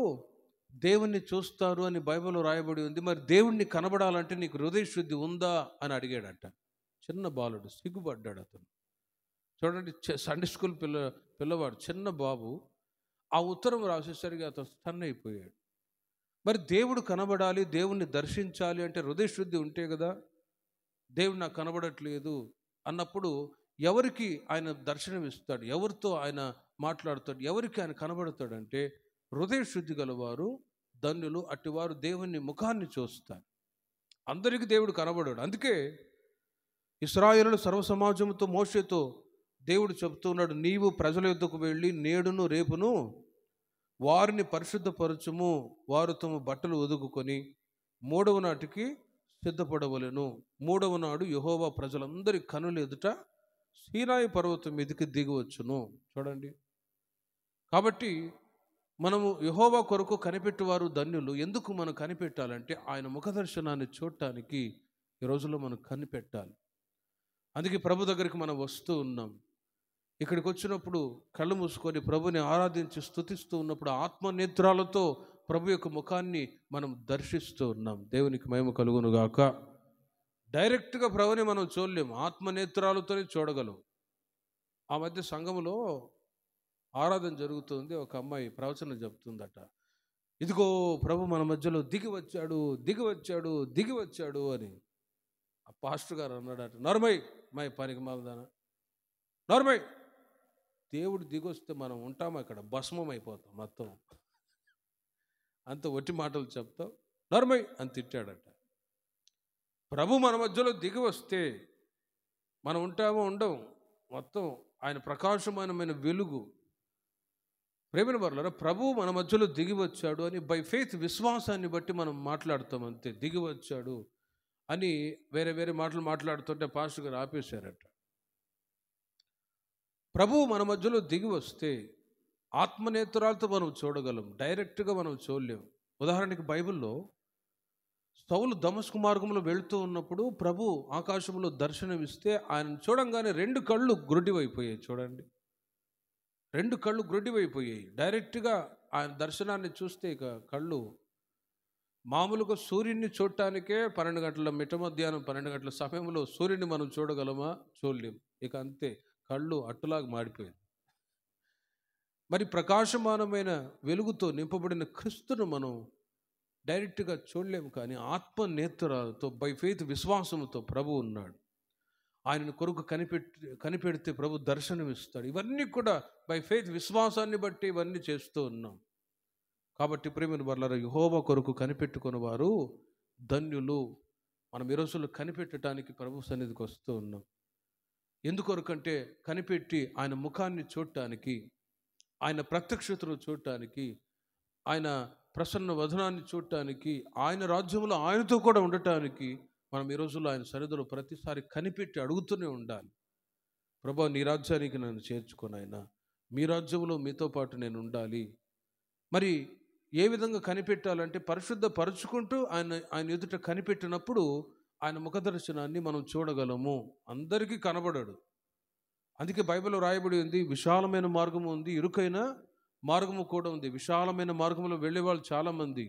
దేవుణ్ణి చూస్తారు అని బైబిల్లో రాయబడి ఉంది. మరి దేవుణ్ణి కనబడాలంటే నీకు హృదయశుద్ధి ఉందా అని అడిగాడట. చిన్న బాలుడు, సిగ్గుపడ్డాడు అతను. చూడండి, సండే స్కూల్ పిల్లవాడు, చిన్న బాబు ఆ ఉత్తరం రాసేసరికి అతను స్టన్ అయిపోయాడు. మరి దేవుడు కనబడాలి, దేవుణ్ణి దర్శించాలి అంటే హృదయశుద్ధి ఉంటే కదా. దేవుడు నాకు కనబడట్లేదు అన్నప్పుడు ఎవరికి ఆయన దర్శనం ఇస్తాడు, ఎవరితో ఆయన మాట్లాడతాడు, ఎవరికి ఆయన కనబడతాడంటే హృదయశుద్ధి గలవారు ధన్యులు, అట్టివారు దేవుని ముఖాన్ని చూస్తారు. అందరికీ దేవుడు కనబడాడు. అందుకే ఇశ్రాయేలు సర్వసమాజంతో మోషేతో దేవుడు చెప్తున్నాడు, నీవు ప్రజల యొద్దకు వెళ్ళి నేడును రేపును వారిని పరిశుద్ధపరచుము, వారు తమ బట్టలు ఒదుగుకొని మూడవ నాటికి సిద్ధపడవలెను. మూడవ నాడు యెహోవా ప్రజలందరి కనుల ఎదుట సీనాయి పర్వతం మీదకి దిగవచ్చును. చూడండి, కాబట్టి మనము యెహోవా కొరకు కనిపెట్టేవారు ధన్యులు. ఎందుకు మనం కనిపెట్టాలంటే ఆయన ముఖ దర్శనాన్ని చూడటానికి ఈ రోజుల్లో మనం కనిపెట్టాలి. అందుకే ప్రభు దగ్గరికి మనం వస్తూ ఉన్నాం. ఇక్కడికి వచ్చినప్పుడు కళ్ళు మూసుకొని ప్రభుని ఆరాధించి స్తుతిస్తూ ఉన్నప్పుడు ఆత్మనేత్రాలతో ప్రభు యొక్క ముఖాన్ని మనం దర్శిస్తూ ఉన్నాం. దేవునికి మహిమ కలుగును గాక. డైరెక్ట్గా ప్రభుని మనం చూడలేము, ఆత్మనేత్రాలతోనే చూడగలం. ఆ మధ్య సంఘములో ఆరాధన జరుగుతుంది, ఒక అమ్మాయి ప్రవచనం చెప్తుందట, ఇదిగో ప్రభు మన మధ్యలో దిగి వచ్చాడు అని. ఆ పాస్టర్ గారు అన్నాడట, నర్మై పనికి మాలదానా, నర్మై, దేవుడు దిగొస్తే మనం ఉంటాం అక్కడ, భస్మం అయిపోతాం మొత్తం, అంత ఒట్టి మాటలు చెప్తావు, నర్మై అని తిట్టాడట. ప్రభు మన మధ్యలో దిగి వస్తే మనం ఉంటామో ఉండం, మొత్తం ఆయన ప్రకాశమానమైన వెలుగు. ప్రేమిన వర్లారా, ప్రభు మన మధ్యలో దిగి వచ్చాడు అని బై ఫెయిత్, విశ్వాసాన్ని బట్టి మనం మాట్లాడతాం అంతే. దిగి వచ్చాడు అని వేరే మాటలు మాట్లాడుతుంటే పాస్టర్ గారు ఆపేశారట. ప్రభు మన మధ్యలో దిగి వస్తే ఆత్మనేత్రాలతో మనం చూడగలం, డైరెక్ట్గా మనం చూడలేం. ఉదాహరణకి బైబిల్లో సౌలు దమస్కు మార్గంలో వెళుతూ ఉన్నప్పుడు ప్రభు ఆకాశంలో దర్శనమిస్తే ఆయన చూడంగానే 2 కళ్ళు గ్రుడ్డివైపోయాయి. చూడండి, 2 కళ్ళు గ్రుడ్డివైపోయాయి. డైరెక్ట్గా ఆయన దర్శనాన్ని చూస్తే ఇక కళ్ళు మామూలుగా సూర్యుడిని చూడటానికే 12 గంటల మిట్ట మధ్యాహ్నం 12 గంటల సమయంలో సూర్యుడిని మనం చూడగలమా? చూడలేం. ఇక అంతే, కళ్ళు అట్టులాగా మాడిపోయింది. మరి ప్రకాశమానమైన వెలుగుతో నింపబడిన క్రీస్తును మనం డైరెక్ట్గా చూడలేము, కానీ ఆత్మ నేత్రాలతో బై ఫెయిత్ విశ్వాసంతో ప్రభు ఉన్నాడు. ఆయన కొరకు కనిపెడితే ప్రభు దర్శనం ఇస్తాడు. ఇవన్నీ కూడా బై ఫెయిత్ విశ్వాసాన్ని బట్టి ఇవన్నీ చేస్తూ ఉన్నాం. కాబట్టి ప్రేమను వర్లారా, యెహోవా కొరకు కనిపెట్టుకున్న వారు ధన్యులు. మనం ఈ రోజుల్లో కనిపెట్టడానికి ప్రభు సన్నిధికి వస్తూ ఉన్నాం. ఎందుకొరకంటే కనిపెట్టి ఆయన ముఖాన్ని చూడటానికి, ఆయన ప్రత్యక్షతను చూడటానికి, ఆయన ప్రసన్న వదనాన్ని చూడటానికి, ఆయన రాజ్యంలో ఆయనతో కూడా ఉండటానికి మనం ఈ రోజుల్లో ఆయన సన్నిధిలో ప్రతిసారి కనిపెట్టి అడుగుతూనే ఉండాలి. ప్రభువా, నీ రాజ్యానికి నన్ను చేర్చుకొని ఆయన, మీ రాజ్యంలో మీతో పాటు నేను ఉండాలి. మరి ఏ విధంగా కనిపెట్టాలంటే పరిశుద్ధపరుచుకుంటూ ఆయన ఎదుట కనిపెట్టినప్పుడు ఆయన ముఖదర్శనాన్ని మనం చూడగలము. అందరికీ కనబడడు. అందుకే బైబిల్లో రాయబడి ఉంది, విశాలమైన మార్గము ఉంది, ఇరుకైన మార్గము కూడా ఉంది. విశాలమైన మార్గంలో వెళ్ళే వాళ్ళు చాలామంది.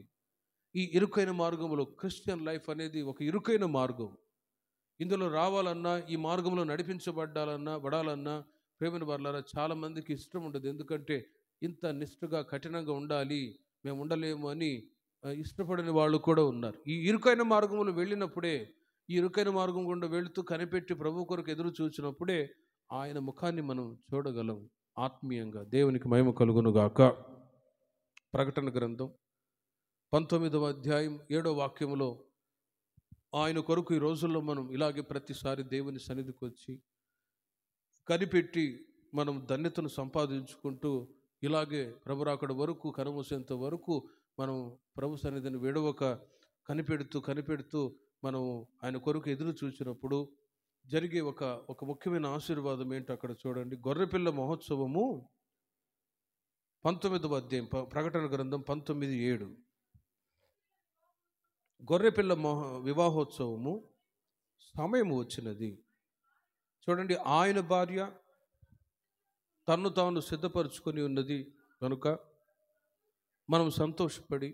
ఈ ఇరుకైన మార్గంలో క్రిస్టియన్ లైఫ్ అనేది ఒక ఇరుకైన మార్గం. ఇందులో రావాలన్నా, ఈ మార్గంలో పడాలన్నా ప్రేమను వర్లారా చాలామందికి ఇష్టం ఉండదు. ఎందుకంటే ఇంత నిష్ఠగా కఠినంగా ఉండాలి, మేము ఉండలేము అని ఇష్టపడని వాళ్ళు కూడా ఉన్నారు. ఈ ఇరుకైన మార్గంలో వెళ్ళినప్పుడే, ఈ ఇరుకైన మార్గం గుండా వెళుతూ కనిపెట్టి ప్రభు కొరకు ఎదురు చూసినప్పుడే ఆయన ముఖాన్ని మనం చూడగలం ఆత్మీయంగా. దేవునికి మహిమ కలుగును గాక. ప్రకటన గ్రంథం 19వ అధ్యాయం 7వ వాక్యములో ఆయన కొరకు ఈ రోజుల్లో మనం ఇలాగే ప్రతిసారి దేవుని సన్నిధికి వచ్చి కనిపెట్టి మనం ధన్యతను సంపాదించుకుంటూ ఇలాగే ప్రభు రాకడ వరకు, కనుమూసేంత వరకు మనం ప్రభు సన్నిధిని విడవక కనిపెడుతూ మనం ఆయన కొరకు ఎదురు చూసినప్పుడు జరిగే ఒక ముఖ్యమైన ఆశీర్వాదం ఏంటో అక్కడ చూడండి. గొర్రెపిల్ల మహోత్సవము 19వ అధ్యాయం, ప్రకటన గ్రంథం 19:7. గొర్రెపిల్ల వివాహోత్సవము సమయము వచ్చినది. చూడండి, ఆయన భార్య తన్ను తాను సిద్ధపరచుకొని ఉన్నది కనుక మనం సంతోషపడి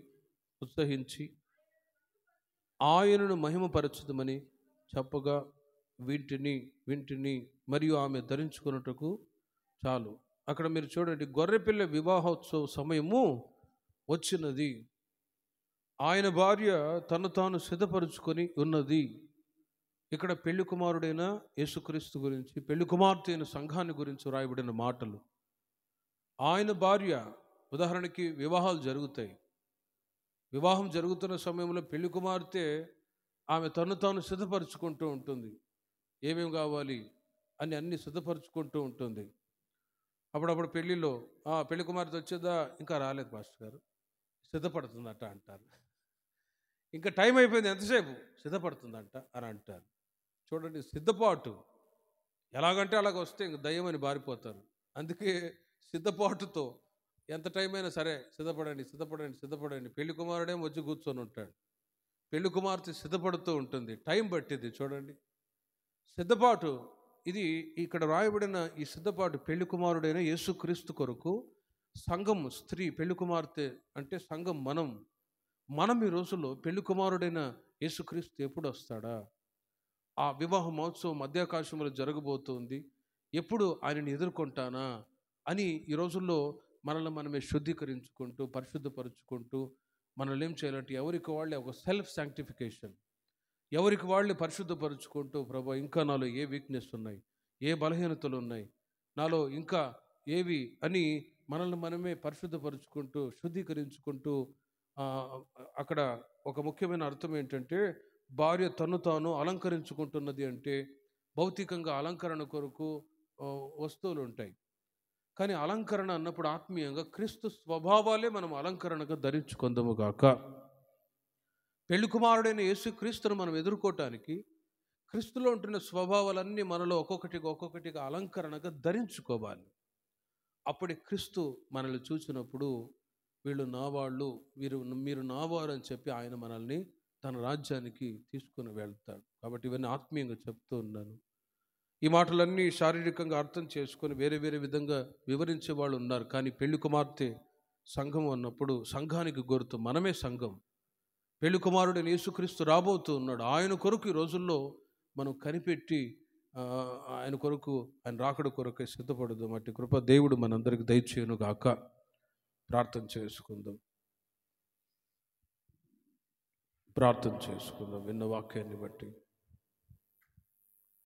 ఉత్సహించి ఆయనను మహిమపరచుదమని చెప్పగా వింటిని మరియు ఆమె ధరించుకున్నట్టుకు చాలు. అక్కడ మీరు చూడండి, గొర్రెపిల్ల వివాహోత్సవ సమయము వచ్చినది. ఆయన భార్య తను తాను సిద్ధపరుచుకొని ఉన్నది. ఇక్కడ పెళ్లి కుమారుడైన యేసుక్రీస్తు గురించి, పెళ్లి కుమార్తె అయిన సంఘాన్ని గురించి రాయబడిన మాటలు. ఆయన భార్య, ఉదాహరణకి వివాహాలు జరుగుతాయి. వివాహం జరుగుతున్న సమయంలో పెళ్లి కుమార్తె ఆమె తను తాను సిద్ధపరచుకుంటూ ఉంటుంది. ఏమేమి కావాలి అని అన్ని సిద్ధపరచుకుంటూ ఉంటుంది. అప్పుడప్పుడు పెళ్ళిలో పెళ్లి కుమార్తె వచ్చేదా, ఇంకా రాలేదు పాస్టర్ గారు, సిద్ధపడుతుందట అంటారు. ఇంకా టైం అయిపోయింది, ఎంతసేపు, సిద్ధపడుతుందంట అని అంటారు. చూడండి, సిద్ధపాటు ఎలాగంటే అలాగ వస్తే ఇంక దయ్యమని బారిపోతారు. అందుకే సిద్ధపాటుతో ఎంత టైం అయినా సరే సిద్ధపడండి. పెళ్లి కుమారుడేమో వచ్చి కూర్చొని ఉంటాడు, పెళ్లి కుమార్తె సిద్ధపడుతూ ఉంటుంది. టైం పట్టింది చూడండి. సిద్ధపాటు ఇది ఇక్కడ రాయబడిన ఈ సిద్ధపాటు పెళ్లి కుమారుడైన యేసుక్రీస్తు కొరకు సంఘం, స్త్రీ, పెళ్లి కుమార్తె అంటే సంఘం. మనం ఈ రోజుల్లో పెళ్లి కుమారుడైన యేసుక్రీస్తు ఎప్పుడు వస్తాడా, ఆ వివాహ మహోత్సవం మధ్యాకాశంలో జరగబోతోంది, ఎప్పుడు ఆయనని ఎదుర్కొంటానా అని ఈ రోజుల్లో మనల్ని మనమే శుద్ధీకరించుకుంటూ పరిశుద్ధపరుచుకుంటూ మనల్ని ఏం చేయాలంటే ఎవరికి వాళ్ళే ఒక సెల్ఫ్ శాంక్టిఫికేషన్, ఎవరికి వాళ్ళే పరిశుద్ధపరుచుకుంటూ ప్రభు ఇంకా నాలో ఏ వీక్నెస్ ఉన్నాయి, ఏ బలహీనతలు ఉన్నాయి, నాలో ఇంకా ఏవి అని మనల్ని మనమే పరిశుద్ధపరుచుకుంటూ శుద్ధీకరించుకుంటూ అక్కడ ఒక ముఖ్యమైన అర్థం ఏంటంటే భార్య తను తాను అలంకరించుకుంటున్నది అంటే భౌతికంగా అలంకరణ కొరకు వస్తువులు ఉంటాయి. కానీ అలంకరణ అన్నప్పుడు ఆత్మీయంగా క్రీస్తు స్వభావాలే మనం అలంకరణగా ధరించుకుందాము గాక. పెళ్లి కుమారుడైన యేసుక్రీస్తును మనం ఎదుర్కోవటానికి క్రీస్తులో ఉంటున్న స్వభావాలన్నీ మనలో ఒక్కొక్కటిగా అలంకరణగా ధరించుకోవాలి. అప్పుడే క్రీస్తు మనల్ని చూసినప్పుడు వీళ్ళు నా వాళ్ళు, మీరు నావారు అని చెప్పి ఆయన మనల్ని తన రాజ్యానికి తీసుకుని వెళ్తాడు. కాబట్టి ఇవన్నీ ఆత్మీయంగా చెప్తూ ఉన్నాను. ఈ మాటలన్నీ శారీరకంగా అర్థం చేసుకొని వేరే విధంగా వివరించే వాళ్ళు ఉన్నారు. కానీ పెళ్లి కుమార్తె సంఘం అన్నప్పుడు సంఘానికి గుర్తు మనమే సంఘం. పెళ్లి కుమారుడైన యేసుక్రీస్తు రాబోతూ ఉన్నాడు. ఆయన కొరకు ఈ రోజుల్లో మనం కనిపెట్టి ఆయన కొరకు, ఆయన రాకడ కొరకై సిద్ధపడదాం. అట్టి కృప దేవుడు మనందరికి దయచేయును గాక. ప్రార్థన చేసుకుందాం. విన్న వాక్యాన్ని బట్టి